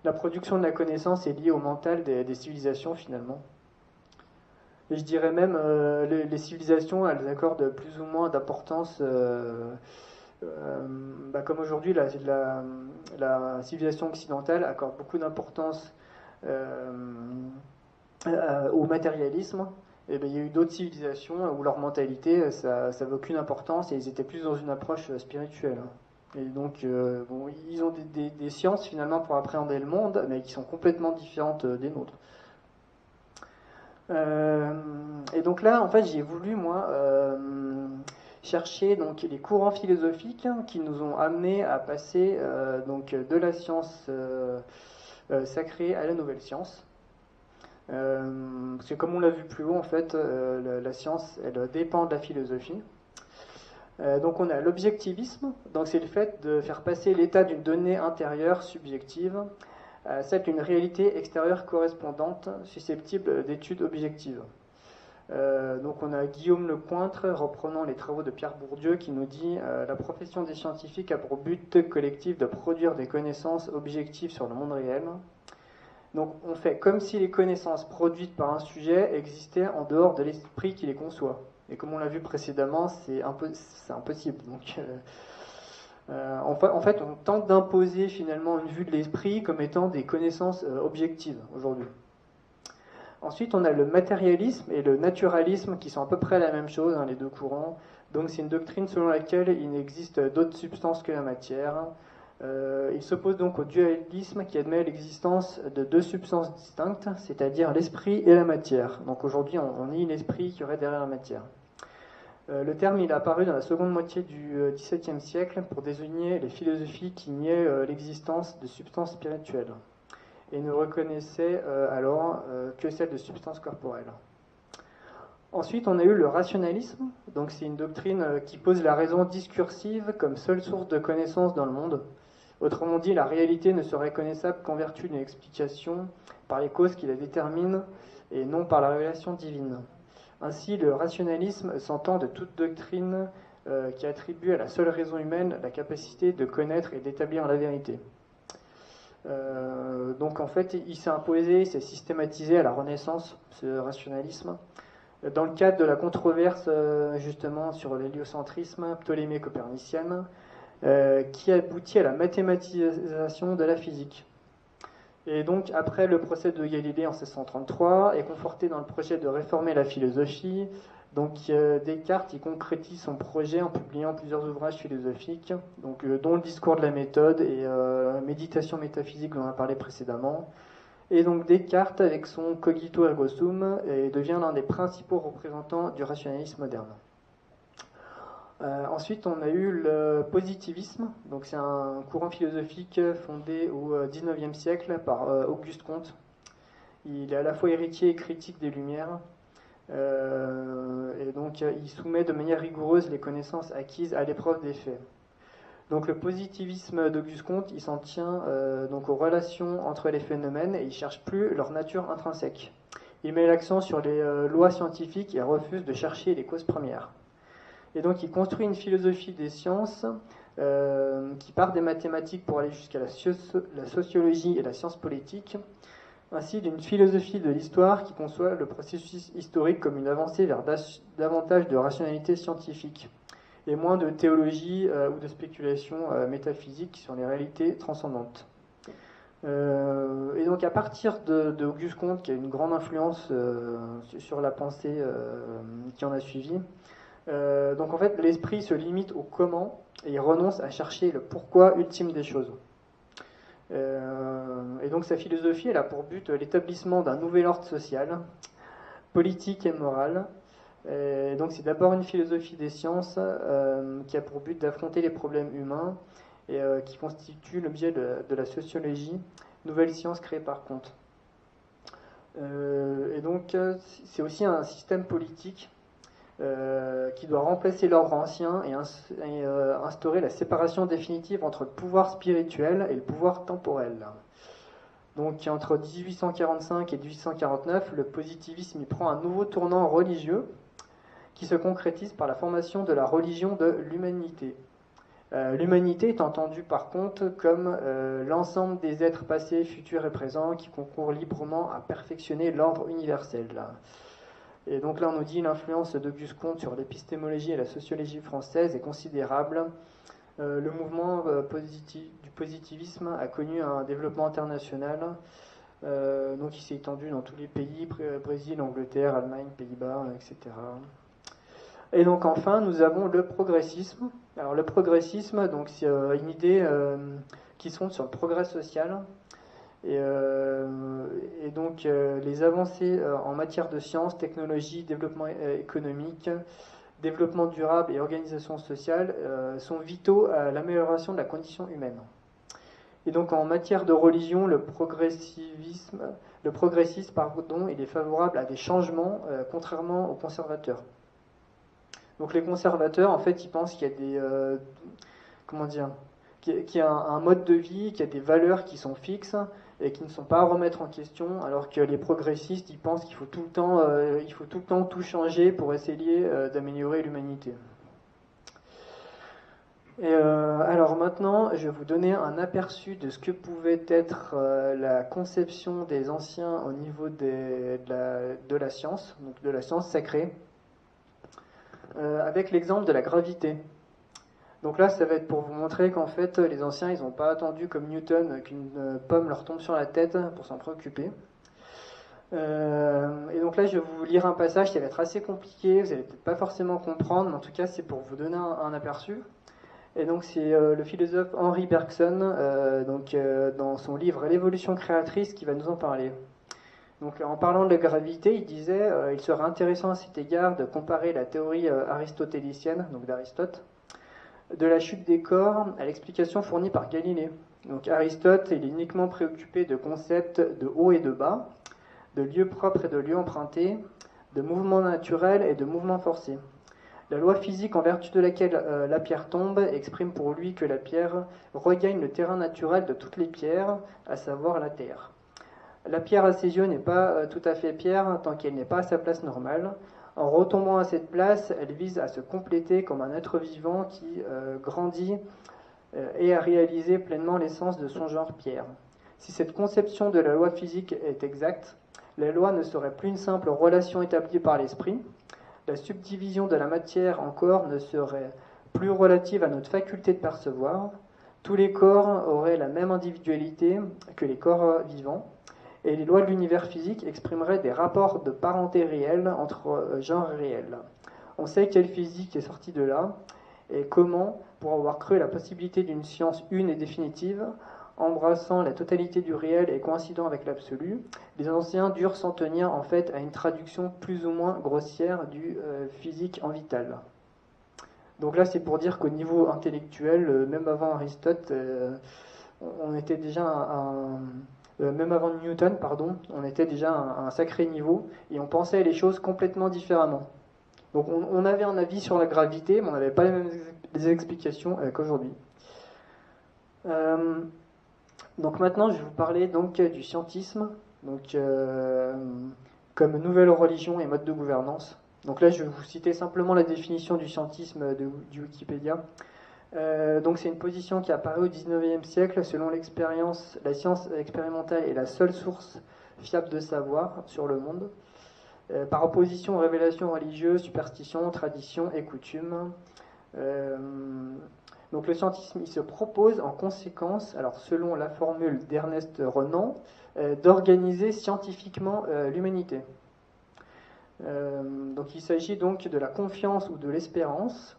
la production de la connaissance est liée au mental des civilisations finalement. Et je dirais même, les civilisations, elles accordent plus ou moins d'importance, comme aujourd'hui, la civilisation occidentale accorde beaucoup d'importance au matérialisme. Et bien, il y a eu d'autres civilisations où leur mentalité, ça n'avait aucune importance et ils étaient plus dans une approche spirituelle. Et donc, ils ont des sciences finalement pour appréhender le monde, mais qui sont complètement différentes des nôtres. Et donc là, en fait, j'ai voulu, moi, chercher donc, les courants philosophiques qui nous ont amenés à passer donc, de la science sacrée à la nouvelle science. Parce que comme on l'a vu plus haut, en fait, la science, elle dépend de la philosophie. Donc on a l'objectivisme, donc c'est le fait de faire passer l'état d'une donnée intérieure subjective à celle d'une réalité extérieure correspondante, susceptible d'études objectives. Donc on a Guillaume Lecointre, reprenant les travaux de Pierre Bourdieu, qui nous dit la profession des scientifiques a pour but collectif de produire des connaissances objectives sur le monde réel. Donc on fait comme si les connaissances produites par un sujet existaient en dehors de l'esprit qui les conçoit. Et comme on l'a vu précédemment, c'est impossible. Donc, en fait, on tente d'imposer finalement une vue de l'esprit comme étant des connaissances objectives aujourd'hui. Ensuite, on a le matérialisme et le naturalisme qui sont à peu près la même chose, hein, les deux courants. Donc c'est une doctrine selon laquelle il n'existe d'autres substances que la matière. Il s'oppose donc au dualisme qui admet l'existence de deux substances distinctes, c'est-à-dire l'esprit et la matière. Donc aujourd'hui, on nie l'esprit qui aurait derrière la matière. Le terme il est apparu dans la seconde moitié du XVIIe siècle pour désigner les philosophies qui niaient l'existence de substances spirituelles et ne reconnaissaient alors que celle de substances corporelles. Ensuite, on a eu le rationalisme, donc c'est une doctrine qui pose la raison discursive comme seule source de connaissance dans le monde. Autrement dit, la réalité ne serait connaissable qu'en vertu d'une explication par les causes qui la déterminent et non par la révélation divine. Ainsi, le rationalisme s'entend de toute doctrine qui attribue à la seule raison humaine la capacité de connaître et d'établir la vérité. Donc en fait, il s'est imposé, il s'est systématisé à la Renaissance, ce rationalisme, dans le cadre de la controverse justement sur l'héliocentrisme ptolémée-copernicienne, qui aboutit à la mathématisation de la physique. Et donc, après le procès de Galilée en 1633, est conforté dans le projet de réformer la philosophie. Donc, Descartes il concrétise son projet en publiant plusieurs ouvrages philosophiques, donc, dont le discours de la méthode et méditation métaphysique dont on a parlé précédemment. Et donc, Descartes, avec son Cogito ergo sum, devient l'un des principaux représentants du rationalisme moderne. Ensuite, on a eu le positivisme. Donc, c'est un courant philosophique fondé au XIXe siècle par Auguste Comte. Il est à la fois héritier et critique des Lumières. Et donc, il soumet de manière rigoureuse les connaissances acquises à l'épreuve des faits. Donc, le positivisme d'Auguste Comte, il s'en tient donc aux relations entre les phénomènes et il ne cherche plus leur nature intrinsèque. Il met l'accent sur les lois scientifiques et refuse de chercher les causes premières. Et donc il construit une philosophie des sciences qui part des mathématiques pour aller jusqu'à la sociologie et la science politique, ainsi d'une philosophie de l'histoire qui conçoit le processus historique comme une avancée vers davantage de rationalité scientifique, et moins de théologie ou de spéculation métaphysique sur les réalités transcendantes. Et donc à partir de Auguste Comte, qui a une grande influence sur la pensée qui en a suivi, donc en fait l'esprit se limite au comment et il renonce à chercher le pourquoi ultime des choses. Et donc sa philosophie elle a pour but l'établissement d'un nouvel ordre social, politique et moral. Et donc c'est d'abord une philosophie des sciences qui a pour but d'affronter les problèmes humains et qui constitue l'objet de la sociologie, nouvelle science créée par Comte. Et donc c'est aussi un système politique qui doit remplacer l'ordre ancien et instaurer la séparation définitive entre le pouvoir spirituel et le pouvoir temporel. Donc entre 1845 et 1849, le positivisme y prend un nouveau tournant religieux qui se concrétise par la formation de la religion de l'humanité. L'humanité est entendue par contre comme l'ensemble des êtres passés, futurs et présents qui concourent librement à perfectionner l'ordre universel. Et donc là on nous dit l'influence d'Auguste Comte sur l'épistémologie et la sociologie française est considérable. Le mouvement du positivisme a connu un développement international, donc il s'est étendu dans tous les pays, Brésil, Angleterre, Allemagne, Pays-Bas, etc. Et donc enfin, nous avons le progressisme. Alors le progressisme, donc c'est une idée qui se fonde sur le progrès social. Et donc les avancées en matière de sciences, technologie, développement économique, développement durable et organisation sociale sont vitaux à l'amélioration de la condition humaine. Et donc en matière de religion, le progressisme, il est favorable à des changements, contrairement aux conservateurs. Donc les conservateurs, en fait, ils pensent qu'il y a des, qu'il y a un mode de vie, qu'il y a des valeurs qui sont fixes et qui ne sont pas à remettre en question, alors que les progressistes, ils pensent qu'il faut tout le temps tout changer pour essayer d'améliorer l'humanité. Et alors maintenant, je vais vous donner un aperçu de ce que pouvait être la conception des anciens au niveau de la science, donc de la science sacrée, avec l'exemple de la gravité. Donc là, ça va être pour vous montrer qu'en fait, les anciens, ils n'ont pas attendu comme Newton qu'une pomme leur tombe sur la tête pour s'en préoccuper. Et donc là, je vais vous lire un passage qui va être assez compliqué, vous n'allez peut-être pas forcément comprendre, mais en tout cas, c'est pour vous donner un aperçu. Et donc, c'est le philosophe Henri Bergson, dans son livre L'évolution créatrice, qui va nous en parler. Donc, en parlant de la gravité, il disait il serait intéressant à cet égard de comparer la théorie aristotélicienne, donc d'Aristote, de la chute des corps à l'explication fournie par Galilée. Donc Aristote, il est uniquement préoccupé de concepts de haut et de bas, de lieux propres et de lieux empruntés, de mouvements naturels et de mouvements forcés. La loi physique en vertu de laquelle la pierre tombe exprime pour lui que la pierre regagne le terrain naturel de toutes les pierres, à savoir la terre. La pierre à ses yeux n'est pas tout à fait pierre tant qu'elle n'est pas à sa place normale. En retombant à cette place, elle vise à se compléter comme un être vivant qui grandit et à réaliser pleinement l'essence de son genre pierre. Si cette conception de la loi physique est exacte, la loi ne serait plus une simple relation établie par l'esprit. La subdivision de la matière en corps ne serait plus relative à notre faculté de percevoir. Tous les corps auraient la même individualité que les corps vivants. Et les lois de l'univers physique exprimeraient des rapports de parenté réels entre genres réels. On sait quelle physique est sortie de là, et comment, pour avoir cru la possibilité d'une science une et définitive, embrassant la totalité du réel et coïncidant avec l'absolu, les anciens durent s'en tenir en fait à une traduction plus ou moins grossière du physique en vital. Donc là, c'est pour dire qu'au niveau intellectuel, même avant Aristote, on était déjà même avant Newton, pardon, on était déjà à un sacré niveau et on pensait les choses complètement différemment. Donc on avait un avis sur la gravité, mais on n'avait pas les mêmes explications qu'aujourd'hui. Donc maintenant, je vais vous parler donc du scientisme, donc comme nouvelle religion et mode de gouvernance. Donc là, je vais vous citer simplement la définition du scientisme du Wikipédia. Donc c'est une position qui apparaît au XIXe siècle. Selon l'expérience, la science expérimentale est la seule source fiable de savoir sur le monde, par opposition aux révélations religieuses, superstitions, traditions et coutumes. Donc le scientisme, il se propose en conséquence, alors selon la formule d'Ernest Renan, d'organiser scientifiquement l'humanité. Donc il s'agit donc de la confiance ou de l'espérance.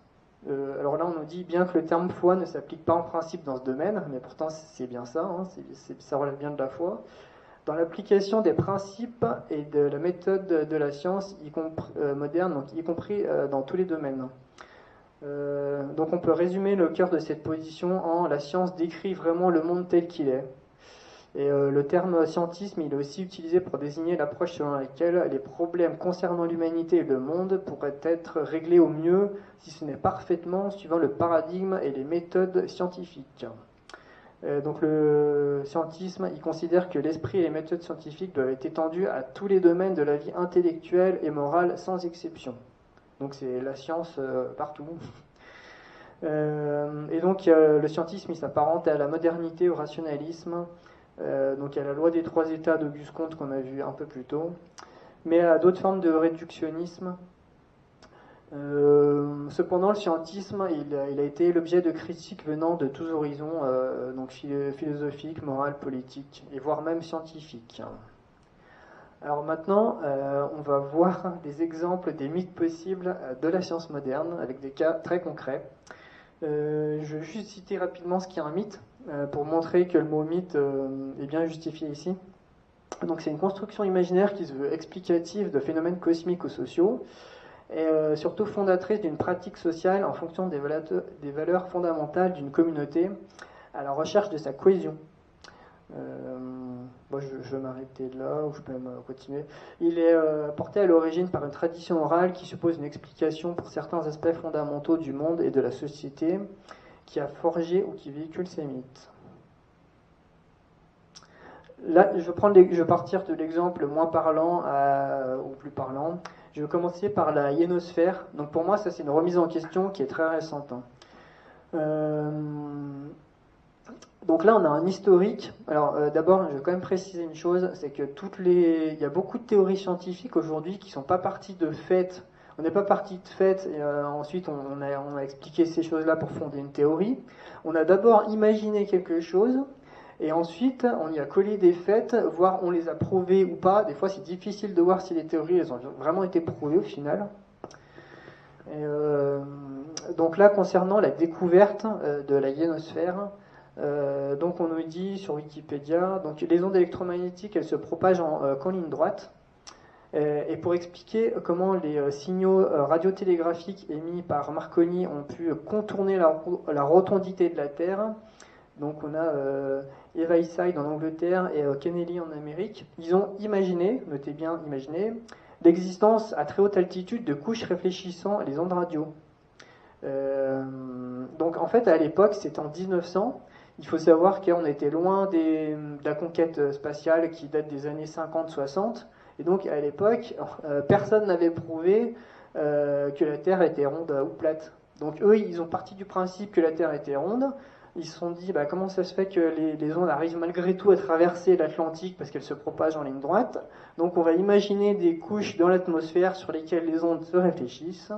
Alors là, on nous dit bien que le terme foi ne s'applique pas en principe dans ce domaine, mais pourtant c'est bien ça, hein, ça relève bien de la foi. Dans l'application des principes et de la méthode de la science moderne, donc y compris dans tous les domaines. Donc on peut résumer le cœur de cette position en la science décrit vraiment le monde tel qu'il est. Et le terme scientisme, il est aussi utilisé pour désigner l'approche selon laquelle les problèmes concernant l'humanité et le monde pourraient être réglés au mieux, si ce n'est parfaitement, suivant le paradigme et les méthodes scientifiques. Donc le scientisme, il considère que l'esprit et les méthodes scientifiques doivent être étendus à tous les domaines de la vie intellectuelle et morale sans exception. Donc c'est la science partout. Et donc le scientisme, il s'apparente à la modernité, au rationalisme. Donc il y a la loi des trois états d'Auguste Comte qu'on a vu un peu plus tôt, mais à d'autres formes de réductionnisme. Cependant, le scientisme, il a été l'objet de critiques venant de tous horizons, donc philosophiques, morales, politiques, et voire même scientifiques. Alors maintenant, on va voir des exemples des mythes possibles de la science moderne, avec des cas très concrets. Je vais juste citer rapidement ce qu'est un mythe, pour montrer que le mot mythe est bien justifié ici. Donc c'est une construction imaginaire qui se veut explicative de phénomènes cosmiques ou sociaux, et surtout fondatrice d'une pratique sociale en fonction des valeurs fondamentales d'une communauté, à la recherche de sa cohésion. Bon, je vais m'arrêter là, ou je peux même continuer. Il est porté à l'origine par une tradition orale qui suppose une explication pour certains aspects fondamentaux du monde et de la société, qui a forgé ou qui véhicule ces mythes. Là, je vais partir de l'exemple moins parlant au plus parlant. Je vais commencer par la ionosphère. Donc pour moi, ça c'est une remise en question qui est très récente. Donc là, on a un historique. Alors d'abord, je vais quand même préciser une chose, c'est que il y a beaucoup de théories scientifiques aujourd'hui qui ne sont pas parties de faits. On n'est pas parti de faits et ensuite on a expliqué ces choses-là pour fonder une théorie. On a d'abord imaginé quelque chose et ensuite on y a collé des faits, voire on les a prouvés ou pas. Des fois, c'est difficile de voir si les théories elles ont vraiment été prouvées au final. Et, donc là, concernant la découverte de la ionosphère, donc on nous dit sur Wikipédia, donc les ondes électromagnétiques elles se propagent qu'en ligne droite. Et pour expliquer comment les signaux radiotélégraphiques émis par Marconi ont pu contourner la rotondité de la Terre, donc on a Eva Eastside en Angleterre et Kennedy en Amérique, ils ont imaginé, notez bien imaginé, l'existence à très haute altitude de couches réfléchissant les ondes radio. Donc en fait à l'époque, c'était en 1900, il faut savoir qu'on était loin de la conquête spatiale qui date des années 50-60, et donc à l'époque, personne n'avait prouvé que la Terre était ronde ou plate. Donc eux, ils ont parti du principe que la Terre était ronde. Ils se sont dit, comment ça se fait que les ondes arrivent malgré tout à traverser l'Atlantique parce qu'elles se propagent en ligne droite. Donc on va imaginer des couches dans l'atmosphère sur lesquelles les ondes se réfléchissent.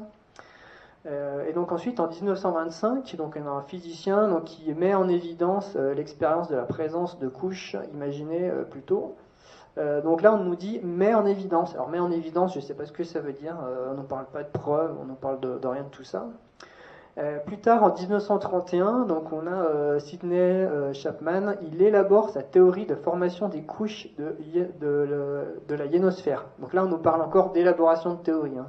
Et donc ensuite, en 1925, donc on a un physicien qui met en évidence l'expérience de la présence de couches imaginées plus tôt. Donc là, on nous dit met en évidence. Alors met en évidence, je ne sais pas ce que ça veut dire. On ne parle pas de preuves, on ne parle de rien de tout ça. Plus tard, en 1931, donc on a Sidney Chapman. Il élabore sa théorie de formation des couches de la ionosphère. Donc là, on nous parle encore d'élaboration de théorie. Hein.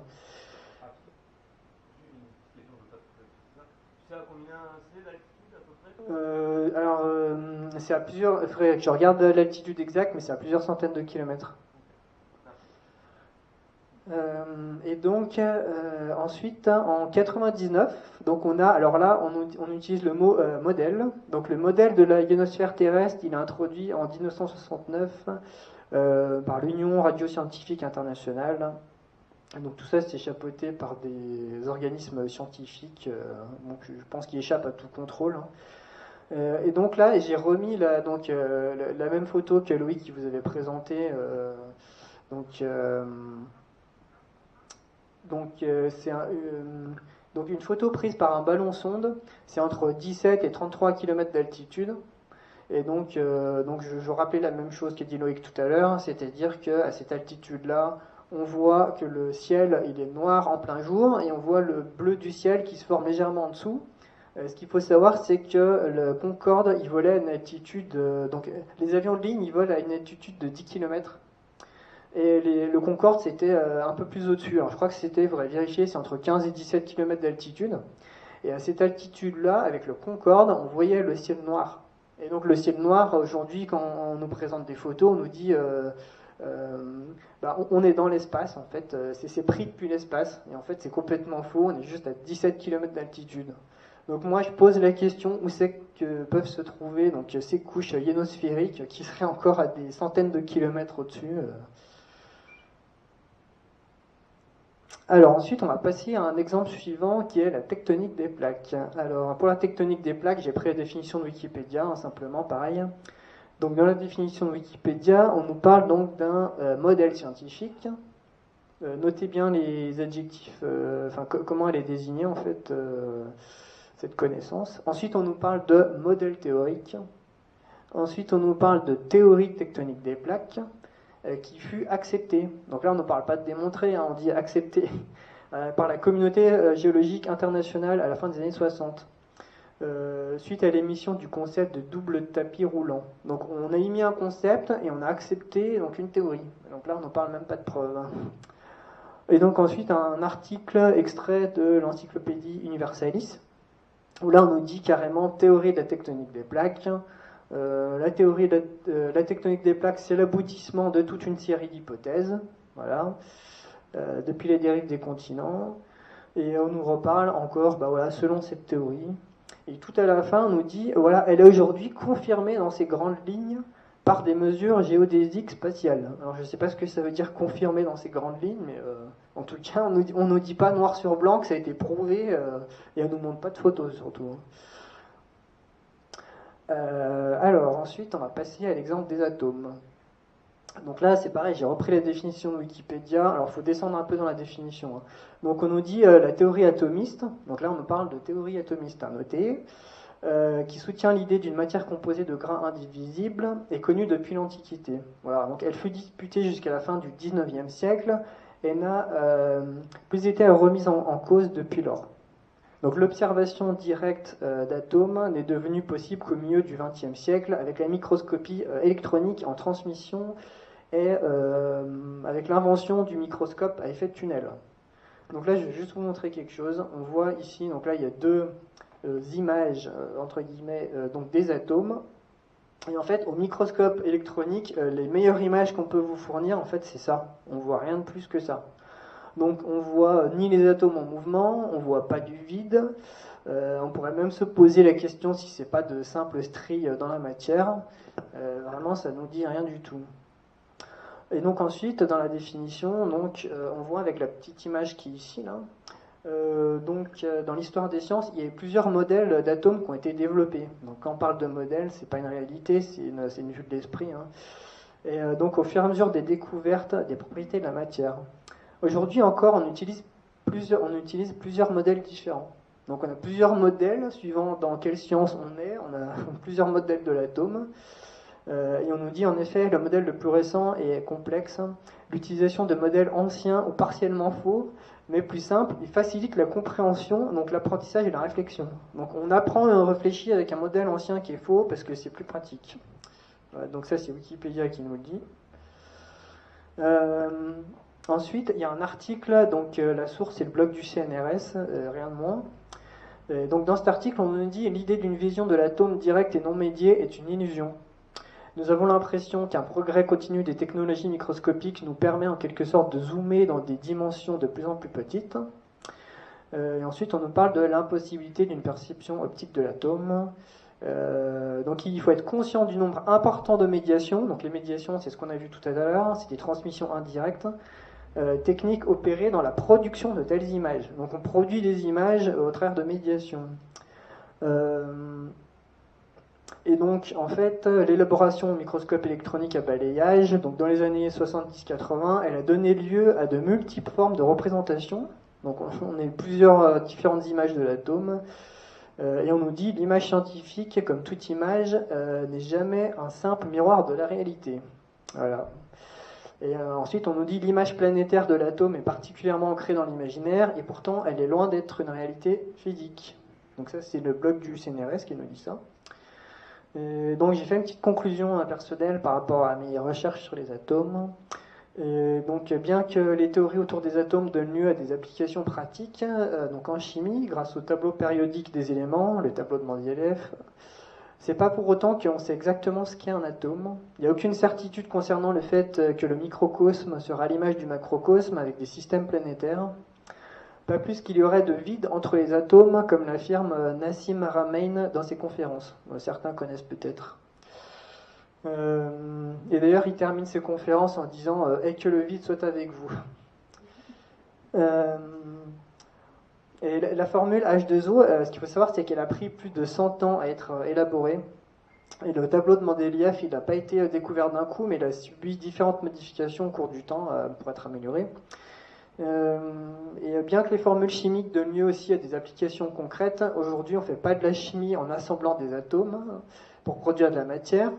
C'est à plusieurs. Il faudrait que je regarde l'altitude exacte, mais c'est à plusieurs centaines de kilomètres. Et donc ensuite en 99, donc on a, alors là on utilise le mot modèle. Donc le modèle de la ionosphère terrestre, il est introduit en 1969 par l'Union radioscientifique internationale. Donc tout ça c'est chapeauté par des organismes scientifiques, donc je pense qu'ils échappent à tout contrôle. Et donc là j'ai remis la même photo que Loïc qui vous avait présentée. Donc Donc une photo prise par un ballon sonde, c'est entre 17 et 33 km d'altitude. Et donc je rappelais la même chose qu'a dit Loïc tout à l'heure, c'est-à-dire qu'à cette altitude-là, on voit que le ciel il est noir en plein jour et on voit le bleu du ciel qui se forme légèrement en dessous. Ce qu'il faut savoir, c'est que le Concorde, il volait à une altitude, donc les avions de ligne, ils volent à une altitude de 10 km. Et le Concorde, c'était un peu plus au-dessus. Alors je crois que c'était, il faudrait vérifier, c'est entre 15 et 17 km d'altitude. Et à cette altitude-là, avec le Concorde, on voyait le ciel noir. Et donc le ciel noir, aujourd'hui, quand on nous présente des photos, on nous dit on est dans l'espace, en fait, c'est pris depuis l'espace. Et en fait, c'est complètement faux, on est juste à 17 km d'altitude. Donc moi, je pose la question, où c'est que peuvent se trouver donc, ces couches ionosphériques qui seraient encore à des centaines de kilomètres au-dessus. Alors ensuite, on va passer à un exemple suivant qui est la tectonique des plaques. Alors pour la tectonique des plaques, j'ai pris la définition de Wikipédia, simplement pareil. Donc dans la définition de Wikipédia, on nous parle donc d'un modèle scientifique. Notez bien les adjectifs, comment elle est désignée en fait, cette connaissance. Ensuite, on nous parle de modèle théorique. Ensuite, on nous parle de théorie tectonique des plaques qui fut acceptée. Donc là, on ne parle pas de démontrer, hein, on dit accepté par la communauté géologique internationale à la fin des années 60. Suite à l'émission du concept de double tapis roulant. Donc on a émis un concept et on a accepté donc une théorie. Donc là on ne parle même pas de preuve. Et donc ensuite un article extrait de l'encyclopédie Universalis, où là on nous dit carrément théorie de la tectonique des plaques. La théorie de la tectonique des plaques, c'est l'aboutissement de toute une série d'hypothèses. Voilà. Depuis les dérives des continents. Et on nous reparle encore, selon cette théorie. Et tout à la fin, on nous dit, voilà, elle est aujourd'hui confirmée dans ses grandes lignes par des mesures géodésiques spatiales. Alors je ne sais pas ce que ça veut dire confirmée dans ses grandes lignes, mais en tout cas, on nous dit pas noir sur blanc que ça a été prouvé, et on nous montre pas de photos surtout. Alors ensuite, on va passer à l'exemple des atomes. Donc là, c'est pareil, j'ai repris la définition de Wikipédia. Alors, il faut descendre un peu dans la définition. Donc, on nous dit la théorie atomiste. Donc là, on nous parle de théorie atomiste à noter, qui soutient l'idée d'une matière composée de grains indivisibles et connue depuis l'Antiquité. Voilà, donc elle fut disputée jusqu'à la fin du XIXe siècle et n'a plus été remise en cause depuis lors. Donc l'observation directe d'atomes n'est devenue possible qu'au milieu du XXe siècle avec la microscopie électronique en transmission et avec l'invention du microscope à effet de tunnel. Donc là, je vais juste vous montrer quelque chose. On voit ici, donc là, il y a deux images, entre guillemets, donc des atomes. Et en fait, au microscope électronique, les meilleures images qu'on peut vous fournir, en fait, c'est ça. On voit rien de plus que ça. Donc on voit ni les atomes en mouvement, on voit pas du vide. On pourrait même se poser la question si c'est pas de simples stries dans la matière. Vraiment, ça nous dit rien du tout. Et donc ensuite, dans la définition, donc, on voit avec la petite image qui est ici, là, dans l'histoire des sciences, il y a eu plusieurs modèles d'atomes qui ont été développés. Donc quand on parle de modèles, c'est pas une réalité, c'est une vue de l'esprit. Hein. Et donc au fur et à mesure des découvertes des propriétés de la matière. Aujourd'hui encore, on utilise plusieurs modèles différents. Donc on a plusieurs modèles suivant dans quelle science on est. On a plusieurs modèles de l'atome. Et on nous dit en effet le modèle le plus récent est complexe. L'utilisation de modèles anciens ou partiellement faux, mais plus simples, il facilite la compréhension, donc l'apprentissage et la réflexion. Donc on apprend et on réfléchit avec un modèle ancien qui est faux parce que c'est plus pratique. Voilà, donc ça c'est Wikipédia qui nous le dit. Ensuite, il y a un article, donc la source c'est le blog du CNRS, rien de moins. Donc dans cet article, on nous dit l'idée d'une vision de l'atome direct et non médiée est une illusion. Nous avons l'impression qu'un progrès continu des technologies microscopiques nous permet en quelque sorte de zoomer dans des dimensions de plus en plus petites. Et ensuite, on nous parle de l'impossibilité d'une perception optique de l'atome. Donc il faut être conscient du nombre important de médiations. Donc les médiations, c'est ce qu'on a vu tout à l'heure, c'est des transmissions indirectes, techniques opérées dans la production de telles images. Donc on produit des images au travers de médiations. Et donc, en fait, l'élaboration au microscope électronique à balayage, donc dans les années 70-80, elle a donné lieu à de multiples formes de représentation. Donc on a plusieurs différentes images de l'atome, et on nous dit l'image scientifique, comme toute image, n'est jamais un simple miroir de la réalité. Voilà. Et ensuite, on nous dit l'image planétaire de l'atome est particulièrement ancrée dans l'imaginaire, et pourtant, elle est loin d'être une réalité physique. Donc ça, c'est le blog du CNRS qui nous dit ça. Et donc j'ai fait une petite conclusion personnelle par rapport à mes recherches sur les atomes. Et donc bien que les théories autour des atomes donnent lieu à des applications pratiques, donc en chimie, grâce au tableau périodique des éléments, le tableau de Mendeleev, c'est pas pour autant qu'on sait exactement ce qu'est un atome. Il n'y a aucune certitude concernant le fait que le microcosme sera l'image du macrocosme avec des systèmes planétaires. Pas plus qu'il y aurait de vide entre les atomes, comme l'affirme Nassim Haramein dans ses conférences. Certains connaissent peut-être. Et d'ailleurs, il termine ses conférences en disant « Et que le vide soit avec vous ». Et la formule H2O, ce qu'il faut savoir, c'est qu'elle a pris plus de 100 ans à être élaborée. Et le tableau de Mendeleev, il n'a pas été découvert d'un coup, mais il a subi différentes modifications au cours du temps pour être amélioré. Et bien que les formules chimiques donnent lieu aussi à des applications concrètes, aujourd'hui on ne fait pas de la chimie en assemblant des atomes pour produire de la matière.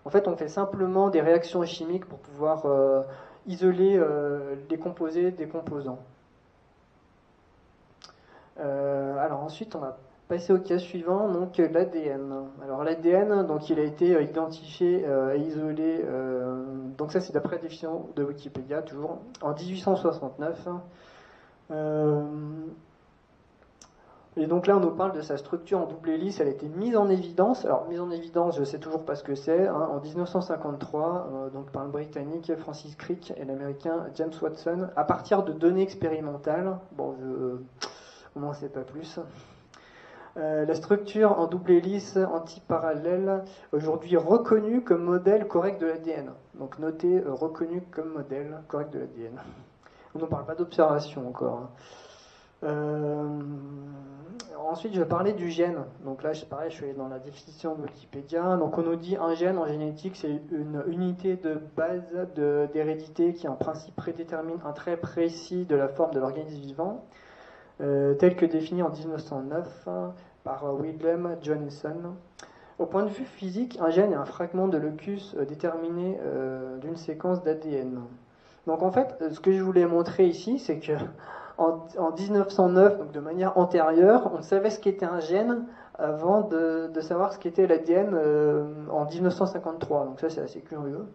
En fait, on fait simplement des réactions chimiques pour pouvoir isoler les composés des composants. Alors ensuite, on va passer au cas suivant, donc l'ADN. Alors l'ADN, donc il a été identifié et isolé, donc ça c'est d'après la définition de Wikipédia toujours, en 1869. Et donc là on nous parle de sa structure en double hélice, elle a été mise en évidence. Alors mise en évidence, je sais toujours pas ce que c'est, hein, en 1953, donc par le Britannique Francis Crick et l'Américain James Watson, à partir de données expérimentales. Bon, on n'en sait pas plus. La structure en double hélice antiparallèle, aujourd'hui reconnue comme modèle correct de l'ADN. Donc notez, reconnue comme modèle correct de l'ADN. On ne parle pas d'observation encore. Ensuite, je vais parler du gène. Donc là, pareil, je suis allé dans la définition de Wikipédia. Donc on nous dit un gène en génétique, c'est une unité de base d'hérédité qui en principe prédétermine un trait précis de la forme de l'organisme vivant. Tel que défini en 1909 par Wilhelm Johanneson. Au point de vue physique, un gène est un fragment de locus déterminé d'une séquence d'ADN. Donc en fait, ce que je voulais montrer ici, c'est que en 1909, donc de manière antérieure, on savait ce qu'était un gène avant de savoir ce qu'était l'ADN en 1953. Donc ça, c'est assez curieux.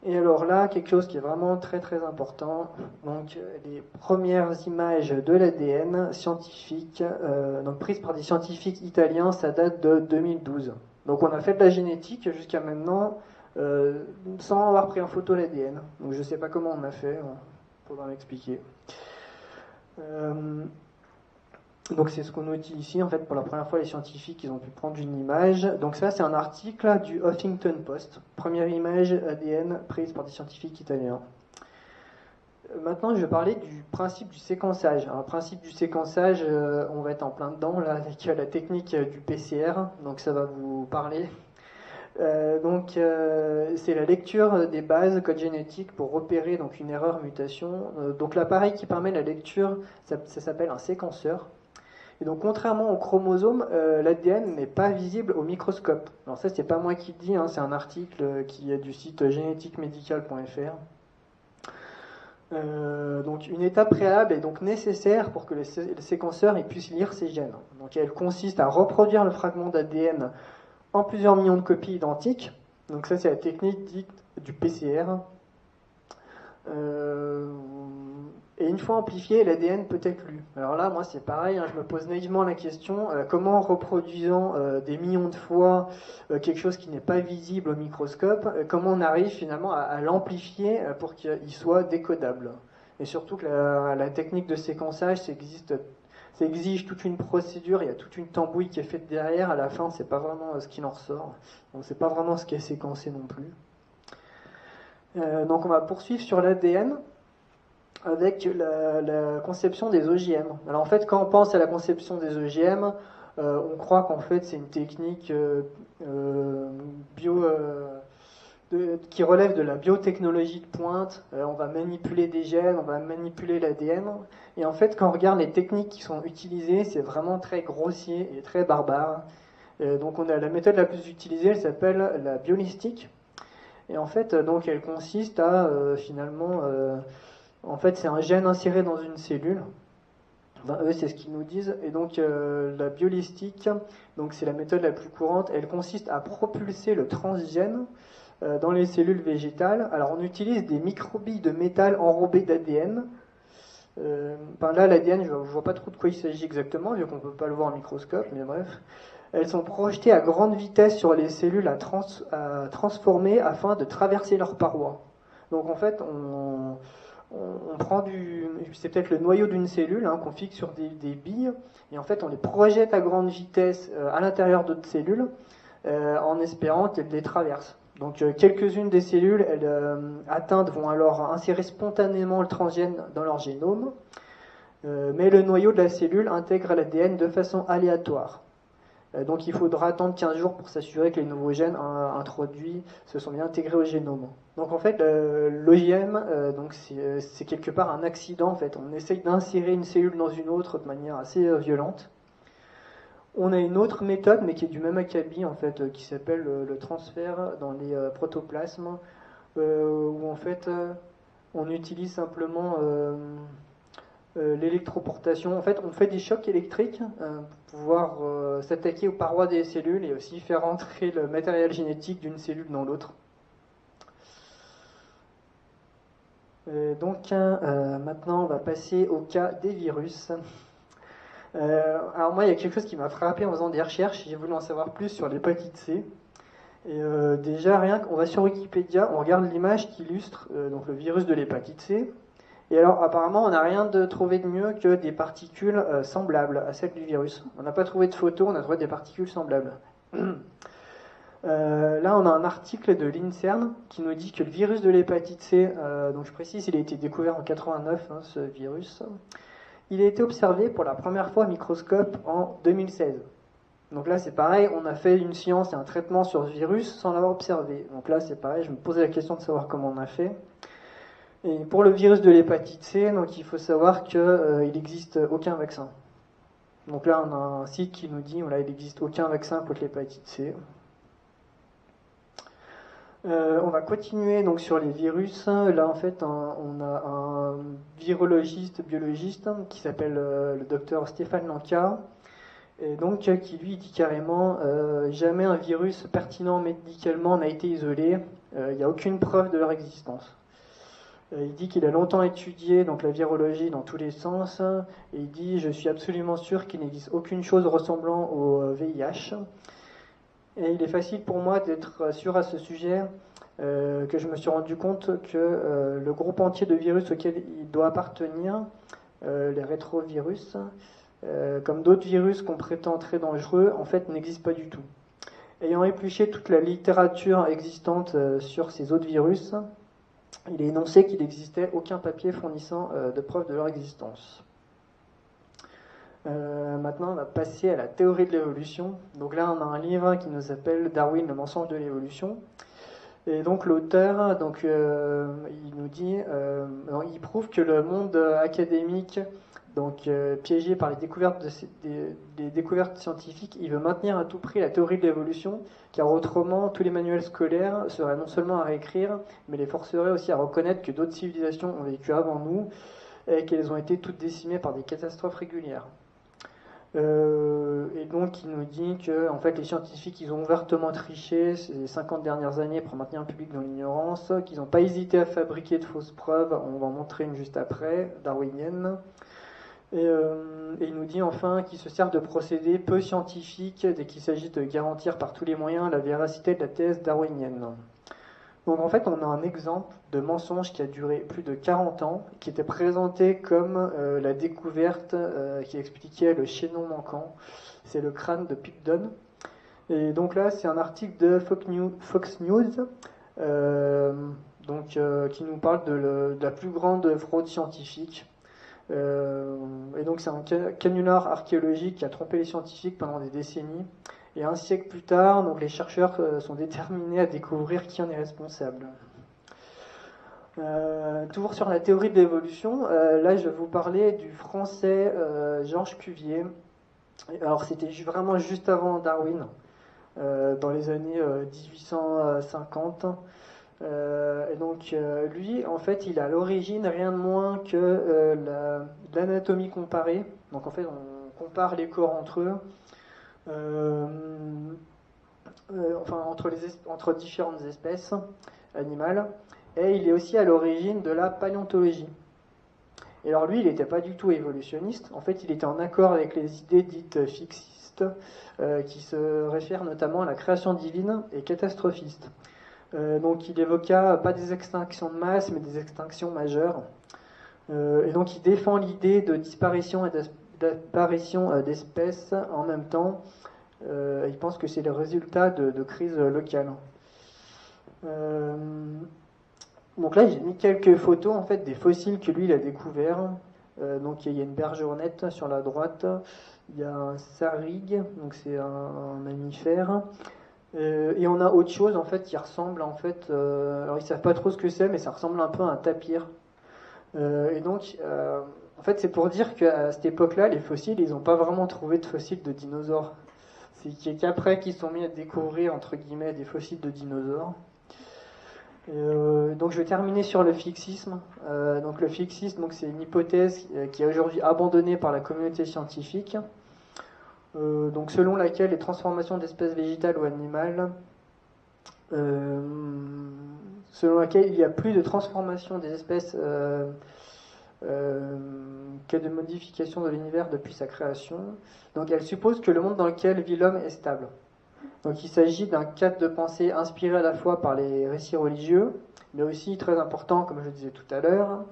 Et alors là, quelque chose qui est vraiment très très important, donc les premières images de l'ADN scientifiques, donc prises par des scientifiques italiens, ça date de 2012. Donc on a fait de la génétique jusqu'à maintenant sans avoir pris en photo l'ADN. Donc je ne sais pas comment on a fait, il faudra m'expliquer. Donc c'est ce qu'on nous dit ici, en fait pour la première fois les scientifiques ils ont pu prendre une image. Donc ça c'est un article du Huffington Post, première image ADN prise par des scientifiques italiens. Maintenant je vais parler du principe du séquençage. Alors, le principe du séquençage, on va être en plein dedans là avec la technique du PCR, donc ça va vous parler. C'est la lecture des bases code génétique pour repérer donc une erreur mutation. Donc l'appareil qui permet la lecture, ça s'appelle un séquenceur. Et donc, contrairement aux chromosomes, l'ADN n'est pas visible au microscope. Alors ça, c'est pas moi qui le dis, hein, c'est un article qui est du site génétiquemedical.fr. Donc, une étape préalable est donc nécessaire pour que le séquenceur puisse lire ces gènes. Donc, elle consiste à reproduire le fragment d'ADN en plusieurs millions de copies identiques. Donc ça, c'est la technique dite du PCR. Et une fois amplifié, l'ADN peut être lu. Alors là, moi, c'est pareil, hein, je me pose naïvement la question, comment en reproduisant des millions de fois quelque chose qui n'est pas visible au microscope, comment on arrive finalement à l'amplifier pour qu'il soit décodable. Et surtout que la technique de séquençage, ça exige toute une procédure, il y a toute une tambouille qui est faite derrière, à la fin, c'est pas vraiment ce qui en ressort. Donc c'est pas vraiment ce qui est séquencé non plus. Donc on va poursuivre sur l'ADN avec la conception des OGM. Alors en fait, quand on pense à la conception des OGM, on croit qu'en fait c'est une technique qui relèvent de la biotechnologie de pointe. On va manipuler des gènes, on va manipuler l'ADN. Et en fait, quand on regarde les techniques qui sont utilisées, c'est vraiment très grossier et très barbare. Donc on a la méthode la plus utilisée, elle s'appelle la biolistique. Et en fait, donc elle consiste à finalement, en fait, c'est un gène inséré dans une cellule. Enfin, eux, c'est ce qu'ils nous disent. Et donc la biolistique, donc c'est la méthode la plus courante. Elle consiste à propulser le transgène dans les cellules végétales. Alors on utilise des microbilles de métal enrobées d'ADN. Là, l'ADN, je ne vois pas trop de quoi il s'agit exactement, vu qu'on ne peut pas le voir en microscope, mais bref. Elles sont projetées à grande vitesse sur les cellules à transformer afin de traverser leurs parois. Donc en fait, on prend c'est peut-être le noyau d'une cellule qu'on fixe sur des billes, et en fait on les projette à grande vitesse à l'intérieur d'autres cellules, en espérant qu'elles les traversent. Donc quelques-unes des cellules atteintes vont alors insérer spontanément le transgène dans leur génome, mais le noyau de la cellule intègre l'ADN de façon aléatoire. Donc il faudra attendre 15 jours pour s'assurer que les nouveaux gènes introduits se sont bien intégrés au génome. Donc en fait, l'OGM, c'est quelque part un accident. En fait, on essaye d'insérer une cellule dans une autre de manière assez violente. On a une autre méthode, mais qui est du même acabit, en fait, qui s'appelle le transfert dans les protoplasmes, où en fait on utilise simplement l'électroportation. En fait, on fait des chocs électriques pour pouvoir s'attaquer aux parois des cellules et aussi faire entrer le matériel génétique d'une cellule dans l'autre. Donc, maintenant, on va passer au cas des virus. Alors moi, il y a quelque chose qui m'a frappé en faisant des recherches. J'ai voulu en savoir plus sur l'hépatite C. Et déjà, rien qu'on va sur Wikipédia, on regarde l'image qui illustre donc le virus de l'hépatite C. Et alors, apparemment, on n'a rien de trouvé de mieux que des particules semblables à celles du virus. On n'a pas trouvé de photos, on a trouvé des particules semblables. Là, on a un article de l'INSERM qui nous dit que le virus de l'hépatite C, donc je précise, il a été découvert en 89, ce virus. Il a été observé pour la première fois au microscope en 2016. Donc là, c'est pareil, on a fait une science et un traitement sur ce virus sans l'avoir observé. Donc là, c'est pareil, je me posais la question de savoir comment on a fait. Et pour le virus de l'hépatite C, donc il faut savoir qu'il n'existe aucun vaccin. Donc là, on a un site qui nous dit voilà, il n'existe aucun vaccin contre l'hépatite C. On va continuer donc sur les virus. Là, en fait, on a un virologiste, biologiste qui s'appelle le docteur Stéphane Lanka, et donc qui lui dit carrément jamais un virus pertinent médicalement n'a été isolé. Il n'y a aucune preuve de leur existence. Il dit qu'il a longtemps étudié donc la virologie dans tous les sens, et il dit je suis absolument sûr qu'il n'existe aucune chose ressemblant au VIH. Et il est facile pour moi d'être sûr à ce sujet que je me suis rendu compte que le groupe entier de virus auquel il doit appartenir, les rétrovirus, comme d'autres virus qu'on prétend très dangereux, en fait n'existent pas du tout. Ayant épluché toute la littérature existante sur ces autres virus, il est énoncé qu'il n'existait aucun papier fournissant de preuves de leur existence. Maintenant, on va passer à la théorie de l'évolution. Donc là, on a un livre qui nous s'appelle Darwin, le mensonge de l'évolution. Et donc l'auteur, il nous dit, il prouve que le monde académique, piégé par les découvertes scientifiques, il veut maintenir à tout prix la théorie de l'évolution, car autrement, tous les manuels scolaires seraient non seulement à réécrire, mais les forceraient aussi à reconnaître que d'autres civilisations ont vécu avant nous, et qu'elles ont été toutes décimées par des catastrophes régulières. Et donc il nous dit que en fait, les scientifiques ils ont ouvertement triché ces 50 dernières années pour maintenir un public dans l'ignorance, qu'ils n'ont pas hésité à fabriquer de fausses preuves, on va en montrer une juste après, darwinienne. Et il nous dit enfin qu'ils se servent de procédés peu scientifiques dès qu'il s'agit de garantir par tous les moyens la véracité de la thèse darwinienne. Donc en fait, on a un exemple de mensonge qui a duré plus de 40 ans, qui était présenté comme la découverte qui expliquait le chaînon manquant. C'est le crâne de Pipdon. Et donc là, c'est un article de Fox News qui nous parle de la plus grande fraude scientifique. Et donc c'est un canular archéologique qui a trompé les scientifiques pendant des décennies. Et un siècle plus tard, donc les chercheurs sont déterminés à découvrir qui en est responsable. Toujours sur la théorie de l'évolution, là je vais vous parler du français Georges Cuvier. Alors c'était vraiment juste avant Darwin, dans les années 1850. Et donc lui, en fait, il a à l'origine rien de moins que l'anatomie comparée. Donc en fait, on compare les corps entre eux, enfin entre différentes espèces animales. Et il est aussi à l'origine de la paléontologie. Et alors lui, il n'était pas du tout évolutionniste. En fait, il était en accord avec les idées dites fixistes, qui se réfèrent notamment à la création divine, et catastrophistes. Donc il évoqua pas des extinctions de masse, mais des extinctions majeures. Et donc il défend l'idée de disparition et d'apparition d'espèces en même temps. Il pense que c'est le résultat de crises locales. Donc là, j'ai mis quelques photos en fait des fossiles que lui il a découverts. Donc il y a une bergeronnette sur la droite, il y a un sarrig, donc c'est un mammifère. Et on a autre chose en fait qui ressemble en fait, alors ils savent pas trop ce que c'est, mais ça ressemble un peu à un tapir. Et donc en fait c'est pour dire qu'à cette époque-là, les fossiles, ils n'ont pas vraiment trouvé de fossiles de dinosaures. C'est qu'après qu'ils sont mis à découvrir entre guillemets des fossiles de dinosaures. Donc je vais terminer sur le fixisme. Donc le fixisme, donc c'est une hypothèse qui est aujourd'hui abandonnée par la communauté scientifique. Donc selon laquelle les transformations d'espèces végétales ou animales, selon laquelle il y a plus de transformation des espèces que de modification de l'univers depuis sa création. Donc elle suppose que le monde dans lequel vit l'homme est stable. Donc il s'agit d'un cadre de pensée inspiré à la fois par les récits religieux, mais aussi très important, comme je le disais tout à l'heure,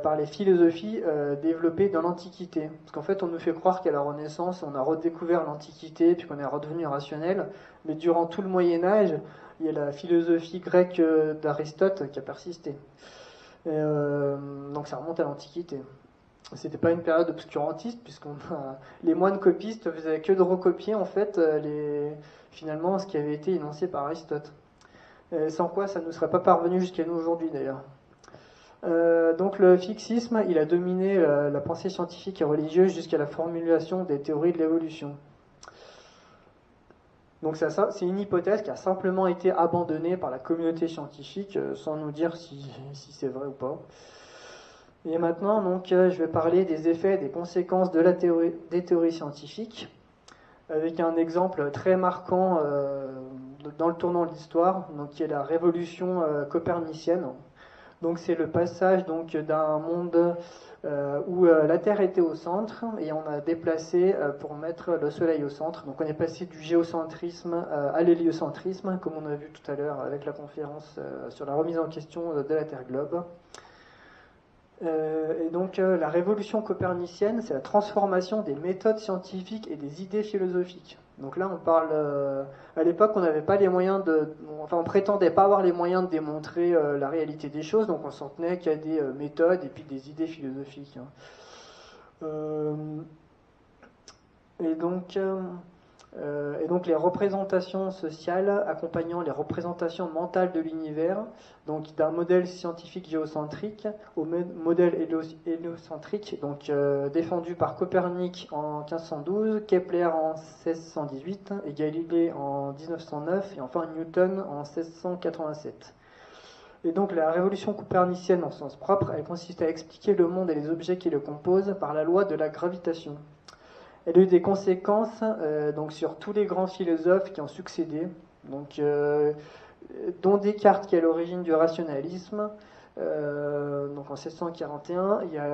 par les philosophies développées dans l'Antiquité. Parce qu'en fait, on nous fait croire qu'à la Renaissance, on a redécouvert l'Antiquité, puis qu'on est redevenu rationnel, mais durant tout le Moyen-Âge, il y a la philosophie grecque d'Aristote qui a persisté. Donc ça remonte à l'Antiquité. C'était pas une période obscurantiste, puisqu'on les moines copistes faisaient que de recopier en fait finalement ce qui avait été énoncé par Aristote. Sans quoi ça ne nous serait pas parvenu jusqu'à nous aujourd'hui d'ailleurs. Donc le fixisme, il a dominé la pensée scientifique et religieuse jusqu'à la formulation des théories de l'évolution. Donc c'est une hypothèse qui a simplement été abandonnée par la communauté scientifique sans nous dire si c'est vrai ou pas. Et maintenant, donc, je vais parler des effets et des conséquences de des théories scientifiques, avec un exemple très marquant dans le tournant de l'histoire, donc qui est la révolution copernicienne. Donc c'est le passage donc d'un monde où la Terre était au centre et on a déplacé pour mettre le Soleil au centre. Donc on est passé du géocentrisme à l'héliocentrisme, comme on a vu tout à l'heure avec la conférence sur la remise en question de la Terre globe. Et donc la révolution copernicienne, c'est la transformation des méthodes scientifiques et des idées philosophiques. Donc là, on parle. À l'époque, on n'avait pas les moyens de. Enfin, on prétendait pas avoir les moyens de démontrer la réalité des choses, donc on s'en tenait qu'à des méthodes et puis des idées philosophiques. Et donc. Et donc les représentations sociales accompagnant les représentations mentales de l'univers, donc d'un modèle scientifique géocentrique au modèle héliocentrique, donc défendu par Copernic en 1512, Kepler en 1618 et Galilée en 1909 et enfin Newton en 1687. Et donc la révolution copernicienne en sens propre, elle consiste à expliquer le monde et les objets qui le composent par la loi de la gravitation. Elle a eu des conséquences donc sur tous les grands philosophes qui ont succédé, donc, dont Descartes qui est à l'origine du rationalisme, donc en 1641. Il y a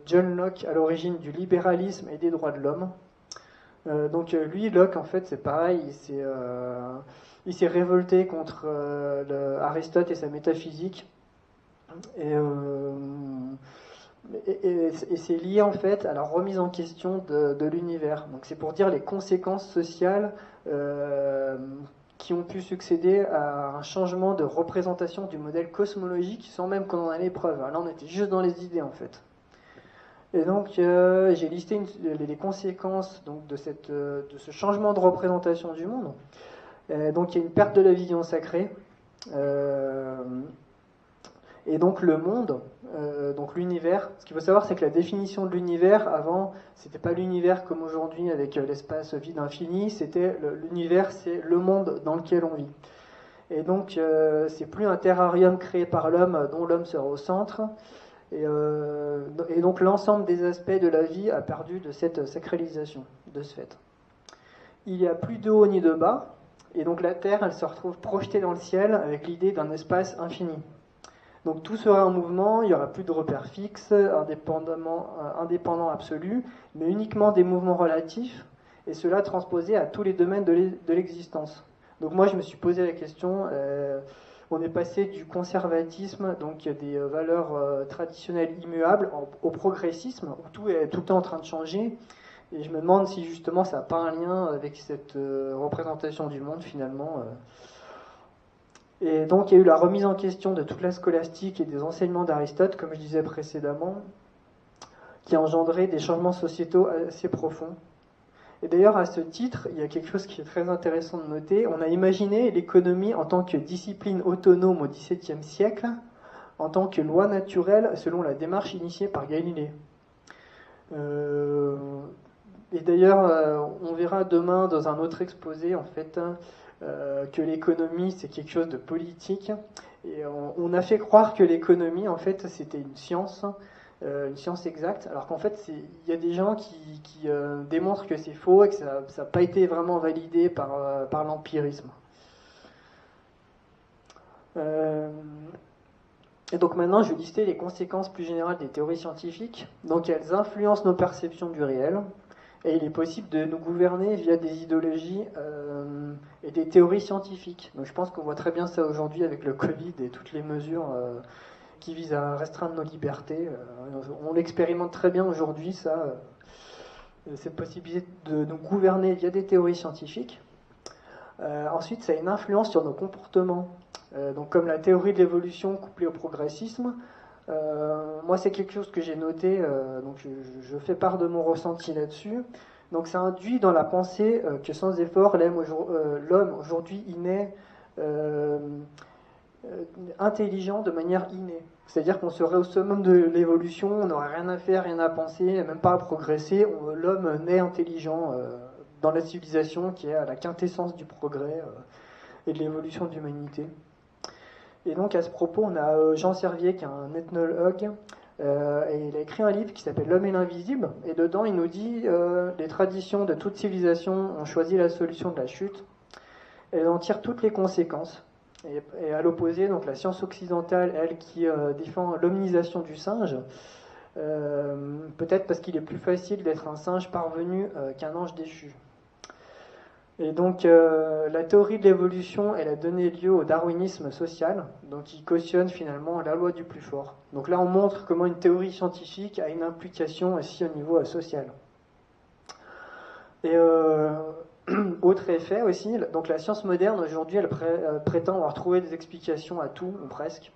John Locke à l'origine du libéralisme et des droits de l'homme. Donc lui, Locke, en fait, c'est pareil, il s'est révolté contre Aristote et sa métaphysique. Et c'est lié en fait à la remise en question de l'univers. Donc c'est pour dire les conséquences sociales qui ont pu succéder à un changement de représentation du modèle cosmologique sans même qu'on en ait les preuves. Là on était juste dans les idées en fait. Et donc, j'ai listé les conséquences donc, de ce changement de représentation du monde. Donc, il y a une perte de la vision sacrée. Et donc le monde, donc l'univers, ce qu'il faut savoir c'est que la définition de l'univers avant, c'était pas l'univers comme aujourd'hui avec l'espace vide infini, c'était l'univers, c'est le monde dans lequel on vit. Et donc c'est plus un terrarium créé par l'homme dont l'homme sera au centre, et donc l'ensemble des aspects de la vie a perdu de cette sacralisation, de ce fait. Il n'y a plus de haut ni de bas, et donc la Terre, elle se retrouve projetée dans le ciel avec l'idée d'un espace infini. Donc tout sera en mouvement, il n'y aura plus de repères fixes, indépendants absolus, mais uniquement des mouvements relatifs, et cela transposé à tous les domaines de l'existence. Donc moi je me suis posé la question, on est passé du conservatisme, donc des valeurs traditionnelles immuables, au progressisme, où tout est tout le temps en train de changer, et je me demande si justement ça n'a pas un lien avec cette représentation du monde finalement. Et donc il y a eu la remise en question de toute la scolastique et des enseignements d'Aristote, comme je disais précédemment, qui a engendré des changements sociétaux assez profonds. Et d'ailleurs, à ce titre, il y a quelque chose qui est très intéressant de noter. On a imaginé l'économie en tant que discipline autonome au XVIIe siècle, en tant que loi naturelle, selon la démarche initiée par Galilée. Et d'ailleurs, on verra demain dans un autre exposé, en fait, que l'économie c'est quelque chose de politique, et on a fait croire que l'économie en fait c'était une science exacte, alors qu'en fait il y a des gens qui démontrent que c'est faux et que ça n'a pas été vraiment validé par l'empirisme. Et donc maintenant je vais lister les conséquences plus générales des théories scientifiques. Donc elles influencent nos perceptions du réel. Et il est possible de nous gouverner via des idéologies et des théories scientifiques. Donc je pense qu'on voit très bien ça aujourd'hui avec le Covid et toutes les mesures qui visent à restreindre nos libertés. On l'expérimente très bien aujourd'hui, ça, cette possibilité de nous gouverner via des théories scientifiques. Ensuite, ça a une influence sur nos comportements. Donc comme la théorie de l'évolution couplée au progressisme, moi, c'est quelque chose que j'ai noté, donc je fais part de mon ressenti là-dessus. Donc, ça induit dans la pensée que sans effort, l'homme aujourd'hui il naît intelligent de manière innée. C'est-à-dire qu'on serait au summum de l'évolution, on n'aurait rien à faire, rien à penser, même pas à progresser. L'homme naît intelligent dans la civilisation qui est à la quintessence du progrès et de l'évolution de l'humanité. Et donc à ce propos, on a Jean Servier qui est un ethnologue, et il a écrit un livre qui s'appelle L'homme et l'invisible, et dedans il nous dit les traditions de toute civilisation ont choisi la solution de la chute, et elles en tirent toutes les conséquences. Et à l'opposé, donc la science occidentale, elle, qui défend l'hominisation du singe, peut-être parce qu'il est plus facile d'être un singe parvenu qu'un ange déchu. Et donc la théorie de l'évolution, elle a donné lieu au darwinisme social, donc qui cautionne finalement la loi du plus fort. Donc là, on montre comment une théorie scientifique a une implication aussi au niveau social. Et autre effet aussi, donc la science moderne aujourd'hui, elle prétend avoir trouvé des explications à tout, ou presque.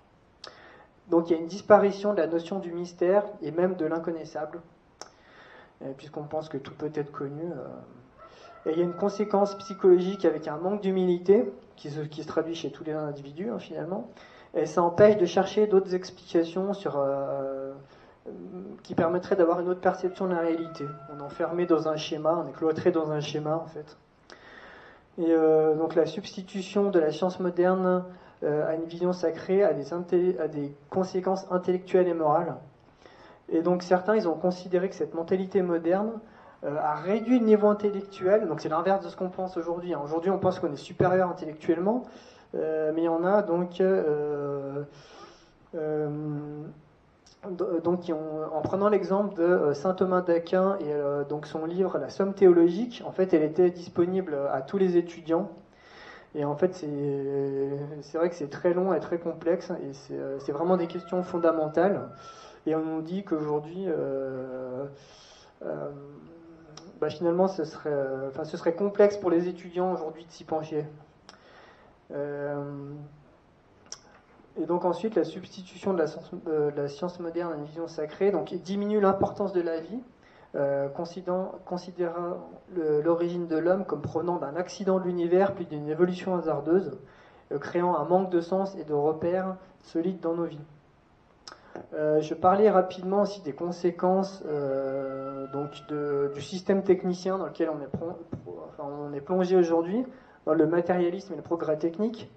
Donc il y a une disparition de la notion du mystère et même de l'inconnaissable, puisqu'on pense que tout peut être connu. Et il y a une conséquence psychologique avec un manque d'humilité qui se traduit chez tous les individus finalement, et ça empêche de chercher d'autres explications qui permettraient d'avoir une autre perception de la réalité. On est enfermé dans un schéma, on est cloîtré dans un schéma en fait. Et donc la substitution de la science moderne à une vision sacrée a des conséquences intellectuelles et morales. Et donc certains, ils ont considéré que cette mentalité moderne a réduit le niveau intellectuel, donc c'est l'inverse de ce qu'on pense aujourd'hui. Aujourd'hui, on pense qu'on est supérieur intellectuellement, mais il y en a donc en prenant l'exemple de saint Thomas d'Aquin et donc son livre La Somme théologique, en fait, elle était disponible à tous les étudiants. Et en fait, c'est vrai que c'est très long et très complexe, et c'est vraiment des questions fondamentales. Et on nous dit qu'aujourd'hui, finalement, ce serait complexe pour les étudiants aujourd'hui de s'y pencher. Et donc ensuite, la substitution de la science moderne à une vision sacrée, donc il diminue l'importance de la vie, considérant l'origine de l'homme comme provenant d'un accident de l'univers puis d'une évolution hasardeuse, créant un manque de sens et de repères solides dans nos vies. Je parlais rapidement aussi des conséquences du système technicien dans lequel on est plongé aujourd'hui, dans le matérialisme et le progrès technique.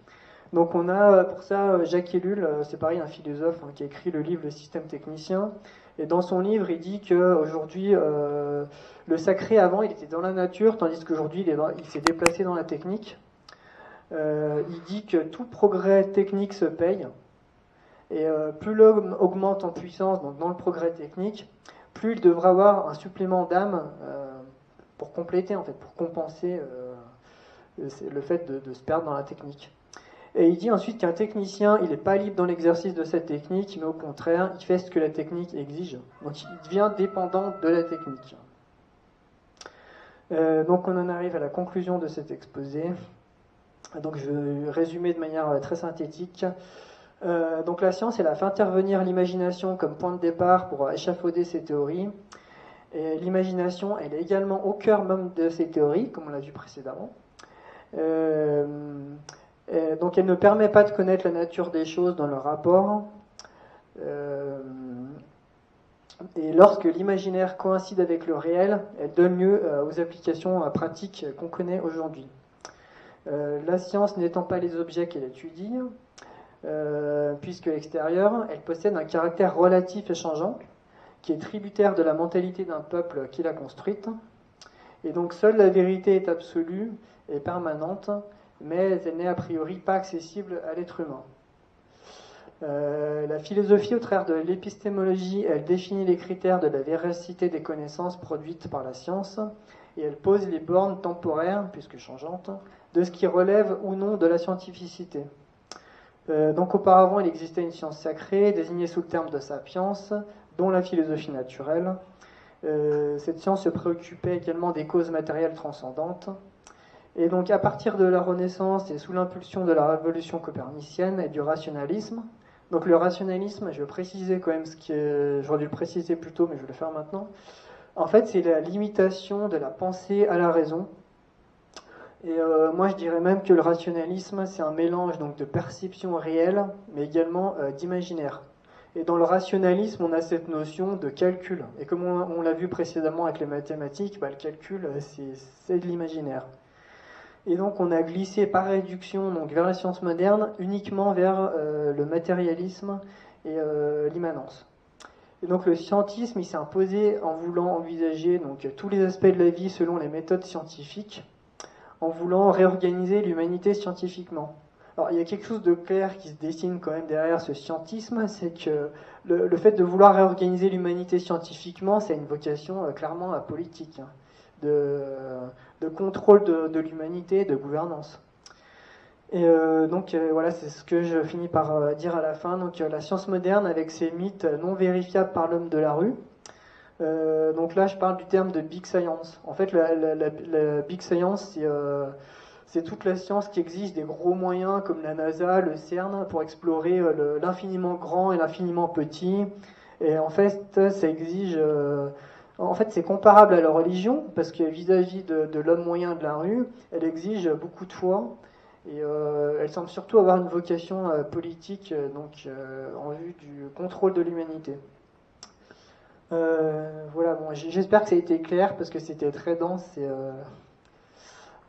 Donc on a pour ça Jacques Ellul, c'est pareil, un philosophe qui a écrit le livre Le système technicien. Et dans son livre, il dit qu'aujourd'hui, le sacré avant, il était dans la nature, tandis qu'aujourd'hui, il s'est déplacé dans la technique. Il dit que tout progrès technique se paye. Et plus l'homme augmente en puissance, donc dans le progrès technique, plus il devra avoir un supplément d'âme pour compléter, en fait, pour compenser le fait de se perdre dans la technique. Et il dit ensuite qu'un technicien, il n'est pas libre dans l'exercice de cette technique, mais au contraire, il fait ce que la technique exige. Donc il devient dépendant de la technique. Donc on en arrive à la conclusion de cet exposé. Donc je vais résumer de manière très synthétique. Donc la science, elle a fait intervenir l'imagination comme point de départ pour échafauder ses théories. Et l'imagination, elle est également au cœur même de ces théories, comme on l'a vu précédemment. Donc elle ne permet pas de connaître la nature des choses dans leur rapport. Et lorsque l'imaginaire coïncide avec le réel, elle donne lieu aux applications pratiques qu'on connaît aujourd'hui. La science n'étant pas les objets qu'elle étudie, puisque l'extérieur, elle possède un caractère relatif et changeant, qui est tributaire de la mentalité d'un peuple qui l'a construite. Et donc seule la vérité est absolue et permanente, mais elle n'est a priori pas accessible à l'être humain. La philosophie, au travers de l'épistémologie, elle définit les critères de la véracité des connaissances produites par la science, et elle pose les bornes temporaires, puisque changeantes, de ce qui relève ou non de la scientificité. Donc auparavant, il existait une science sacrée, désignée sous le terme de sapience, dont la philosophie naturelle. Cette science se préoccupait également des causes matérielles transcendantes. Et donc à partir de la Renaissance et sous l'impulsion de la révolution copernicienne et du rationalisme, donc le rationalisme, je vais préciser quand même j'aurais dû le préciser plus tôt, mais je vais le faire maintenant. En fait, c'est la limitation de la pensée à la raison. Et moi, je dirais même que le rationalisme, c'est un mélange donc de perception réelle, mais également d'imaginaire. Et dans le rationalisme, on a cette notion de calcul. Et comme on l'a vu précédemment avec les mathématiques, le calcul, c'est de l'imaginaire. Et donc on a glissé par réduction donc, vers la science moderne, uniquement vers le matérialisme et l'immanence. Et donc le scientisme, il s'est imposé en voulant envisager donc, tous les aspects de la vie selon les méthodes scientifiques, en voulant réorganiser l'humanité scientifiquement. Alors il y a quelque chose de clair qui se dessine quand même derrière ce scientisme, c'est que le fait de vouloir réorganiser l'humanité scientifiquement, c'est une vocation clairement politique, de contrôle de l'humanité, de gouvernance. Et voilà, c'est ce que je finis par dire à la fin. Donc la science moderne avec ses mythes non vérifiables par l'homme de la rue. Donc là, je parle du terme de Big Science. En fait, la Big Science, c'est toute la science qui exige des gros moyens comme la NASA, le CERN, pour explorer l'infiniment grand et l'infiniment petit. Et en fait, ça exige... en fait, c'est comparable à la religion, parce que vis-à-vis de l'homme moyen de la rue, elle exige beaucoup de foi. Et elle semble surtout avoir une vocation politique, en vue du contrôle de l'humanité. Voilà, bon, j'espère que ça a été clair parce que c'était très dense.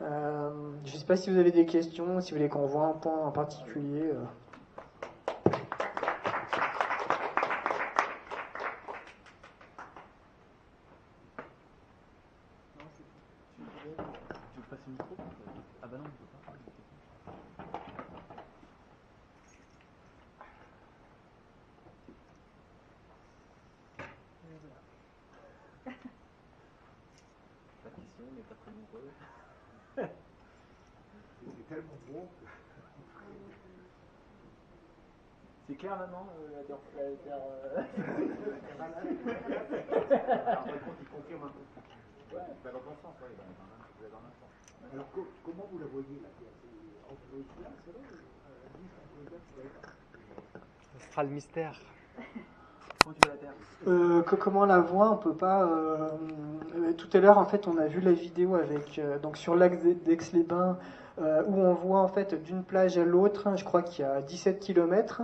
Je ne sais pas si vous avez des questions, si vous voulez qu'on voit un point en particulier. Tu veux passer le micro? Ah bah non, on peut pas. Pas de question, mais pas très nombreux. C'est tellement bon. C'est clair maintenant la terre. Alors, par contre, il confirme un peu. Ouais, ça va dans le sens, ouais, dans un sens. Alors, comment vous la voyez, la Terre? On peut dire, c'est vrai, on peut dire que c'est Ce sera le mystère. Comment tu vois la Terre? Comment on la voit, on peut pas. Tout à l'heure, en fait, on a vu la vidéo avec donc sur l'axe d'Aix-les-Bains où on voit en fait d'une plage à l'autre. Je crois qu'il y a 17 km.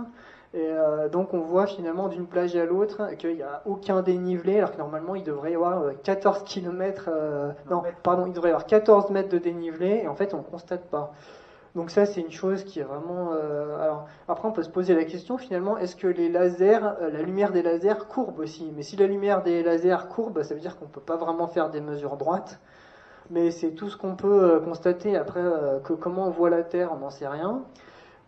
Et donc on voit finalement d'une plage à l'autre qu'il n'y a aucun dénivelé, alors que normalement il devrait y avoir 14 km. Non, pardon, il devrait y avoir 14 mètres de dénivelé, et en fait on ne constate pas. Donc ça, c'est une chose qui est vraiment... alors, après, on peut se poser la question, finalement, est-ce que les lasers, la lumière des lasers courbe aussi? Mais si la lumière des lasers courbe, ça veut dire qu'on ne peut pas vraiment faire des mesures droites. Mais c'est tout ce qu'on peut constater. Après, comment on voit la Terre, on n'en sait rien.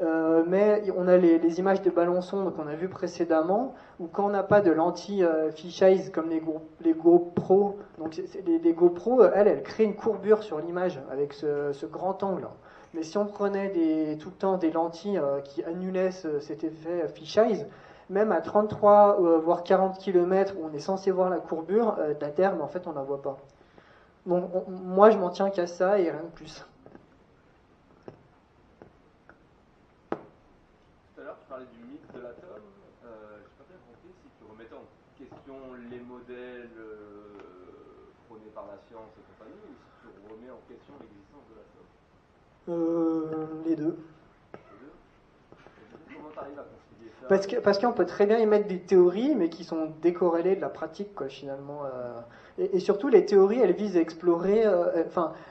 Mais on a les images de ballons sondes qu'on a vues précédemment, où quand on n'a pas de lentilles fisheye comme les GoPro, donc les GoPro, elles créent une courbure sur l'image avec ce grand angle. Mais si on prenait tout le temps des lentilles qui annulaient cet effet fisheye, même à 33 voire 40 km où on est censé voir la courbure de la Terre, mais en fait on ne la voit pas. Donc moi je m'en tiens qu'à ça et rien de plus. Tout à l'heure, tu parlais du mythe de l'atome. Je n'ai pas bien compris si tu remettais en question les modèles prônés par la science et compagnie, ou si tu remets en question l'existence de l'atome. Les deux. Les deux. Et du coup, comment tu arrives à concilier ça? Parce qu'on peut très bien émettre des théories, mais qui sont décorrélées de la pratique, quoi, finalement. Et surtout, les théories, elles visent à explorer,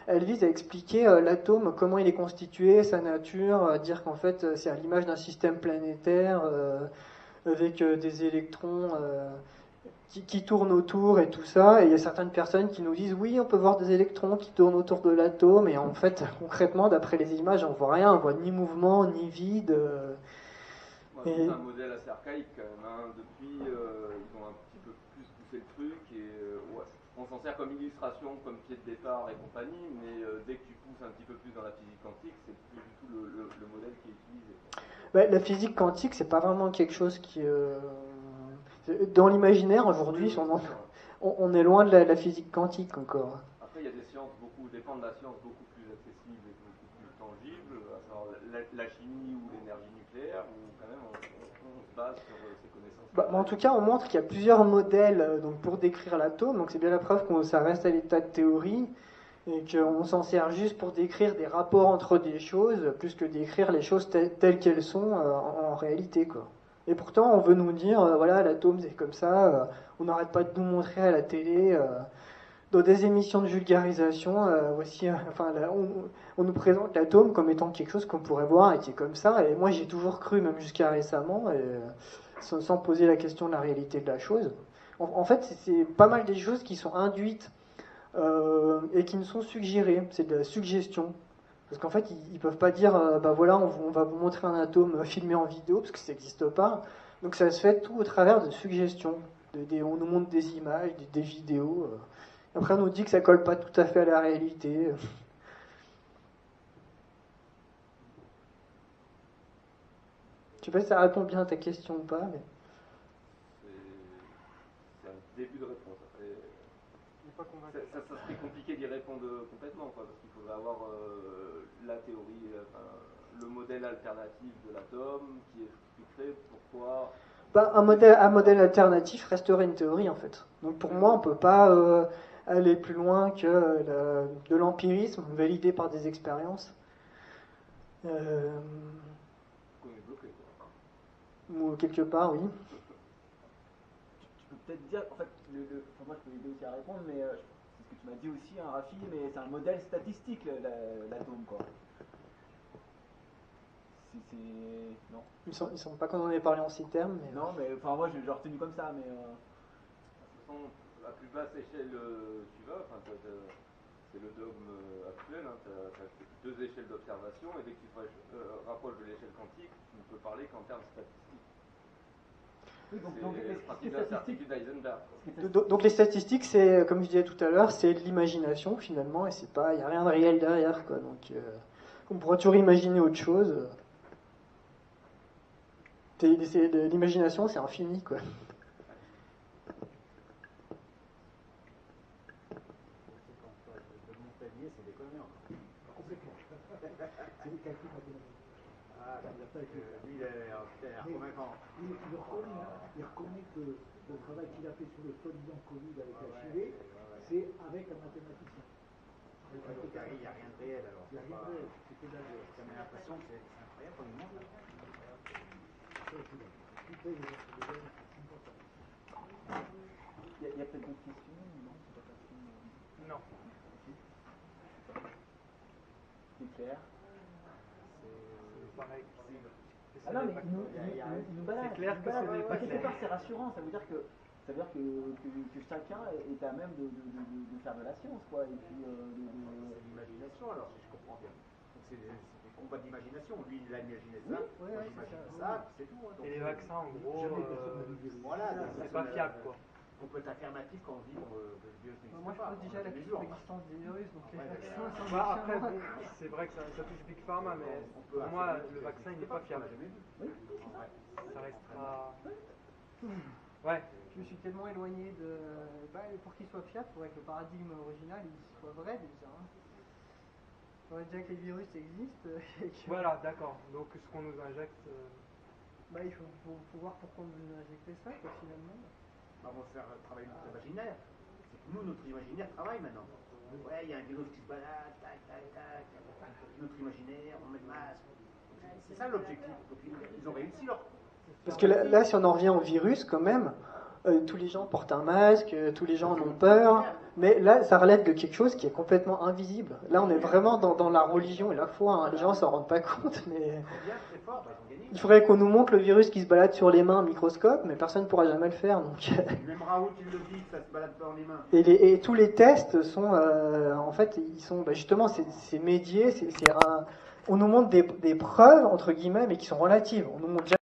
elles visent à expliquer l'atome, comment il est constitué, sa nature, dire qu'en fait, c'est à l'image d'un système planétaire avec des électrons qui tournent autour et tout ça. Et il y a certaines personnes qui nous disent, oui, on peut voir des électrons qui tournent autour de l'atome, et en fait, concrètement, d'après les images, on voit rien, on voit ni mouvement, ni vide. C'est un modèle assez archaïque quand même. Hein. Depuis, ils ont un petit peu plus poussé le truc et ouais, on s'en sert comme illustration, comme pied de départ et compagnie, mais dès que tu pousses un petit peu plus dans la physique quantique, c'est plus du tout le modèle qui est utilisé. Ouais, la physique quantique, c'est pas vraiment quelque chose qui... dans l'imaginaire, aujourd'hui, on est loin de la physique quantique encore. Après, il y a des sciences dépendent de la science beaucoup plus accessible et beaucoup plus tangible, à savoir la chimie ou l'énergie nucléaire, où quand même on se base sur ces connaissances. En tout cas, on montre qu'il y a plusieurs modèles donc, pour décrire l'atome, donc c'est bien la preuve que ça reste à l'état de théorie, et qu'on s'en sert juste pour décrire des rapports entre des choses, plus que décrire les choses telles qu'elles sont en réalité, quoi. Et pourtant, on veut nous dire, voilà, l'atome c'est comme ça, on n'arrête pas de nous montrer à la télé... dans des émissions de vulgarisation, on nous présente l'atome comme étant quelque chose qu'on pourrait voir et qui est comme ça. Et moi, j'ai toujours cru, même jusqu'à récemment, sans poser la question de la réalité de la chose. En fait, c'est pas mal des choses qui sont induites et qui nous sont suggérées. C'est de la suggestion. Parce qu'en fait, ils peuvent pas dire, bah voilà, on va vous montrer un atome filmé en vidéo, parce que ça n'existe pas. Donc ça se fait tout au travers de suggestions. On nous montre des images, des vidéos. Après, on nous dit que ça colle pas tout à fait à la réalité. Je sais pas si ça répond bien à ta question ou pas. Mais... C'est un début de réponse. Après, ça serait compliqué d'y répondre complètement, quoi, parce qu'il faudrait avoir la théorie, le modèle alternatif de l'atome qui expliquerait pourquoi... un modèle alternatif resterait une théorie, en fait. Donc pour moi, on peut pas... aller plus loin que de l'empirisme validé par des expériences. On est bloqué, quoi. Ou quelque part, oui. Tu peux peut-être dire, en fait, moi je peux aider aussi à répondre, mais c'est ce que tu m'as dit aussi, hein, Rafi, mais c'est un modèle statistique, l'atome, quoi. Non. Il ne semble pas qu'on en ait parlé en ces termes. Mais... Non, mais enfin, moi j'ai retenu comme ça, mais... De toute façon, à plus basse échelle tu vas, c'est le dogme actuel, hein, tu as deux échelles d'observation, et dès que tu te rapproches de l'échelle quantique, tu ne peux parler qu'en termes statistiques. Oui, donc le principe de la certitude d'Eisenberg. Donc les statistiques, c'est, comme je disais tout à l'heure, c'est de l'imagination finalement, et c'est pas, il n'y a rien de réel derrière, quoi. Donc on pourra toujours imaginer autre chose. L'imagination, c'est infini, quoi. C'est des calculs mathématiques. Ah, lui, il est convaincant. Il reconnaît que le travail qu'il a fait sur le soi-disant Covid avec HIV, c'est avec un mathématicien. Il n'y a rien de réel alors. Il n'y a rien de réel, c'est que dalle. Ça m'a l'impression que c'est incroyable comme le monde. Il y a peut-être d'autres questions, non? Non. C'est clair. C'est pareil. Ah non, mais il nous balade. C'est clair que ce n'est pas Quelque clair. part, c'est rassurant. Ça veut dire que chacun est à même de faire de la science, quoi. Et puis, C'est l'imagination alors, si je comprends bien. Donc c'est des combats d'imagination. Lui, il a imaginé ça, Oui, moi oui, j'imagine c'est ça, puis c'est tout. Hein. Donc, Et les vaccins, en gros, voilà, c'est pas fiable, quoi. On peut être affirmatif quand on dit que le virus n'existe Moi, je pas. pose déjà la question de l'existence des virus, donc les Ouais, vaccins, c'est Bah, après, bon, c'est vrai que ça touche Big Pharma, mais On peut pour moi, affirmer le que vaccin, il n'est c'est pas on fiable. l'a jamais vu. Oui. Ouais. Ça restera... Ouais. je me suis tellement éloigné de... pour qu'il soit fiable, il faudrait que le paradigme original il soit vrai déjà. Hein. Il faudrait déjà que les virus existent. Et que... Voilà, d'accord. Donc, ce qu'on nous injecte... il faut voir pourquoi on nous injecter ça, quoi, finalement. Bah, on va faire travailler notre imaginaire. C'est que nous, notre imaginaire travaille maintenant. Ouais, il y a un virus qui se balade, tac, tac, tac. Notre imaginaire, on met le masque. C'est ça l'objectif. Donc ils ont réussi leur. Parce que là, si on en revient au virus, quand même, tous les gens portent un masque, tous les gens en ont peur, mais là, ça relève de quelque chose qui est complètement invisible. Là, on est vraiment dans la religion et la foi, hein. Les gens s'en rendent pas compte, mais... Bien, très fort, bah, ils ont gagné. Il faudrait qu'on nous montre le virus qui se balade sur les mains au microscope, mais personne ne pourra jamais le faire, donc... Même Raoult, il le dit, ça se balade pas dans les mains. Et tous les tests sont, en fait, ils sont, justement, c'est médié, on nous montre des preuves, entre guillemets, mais qui sont relatives. On nous montre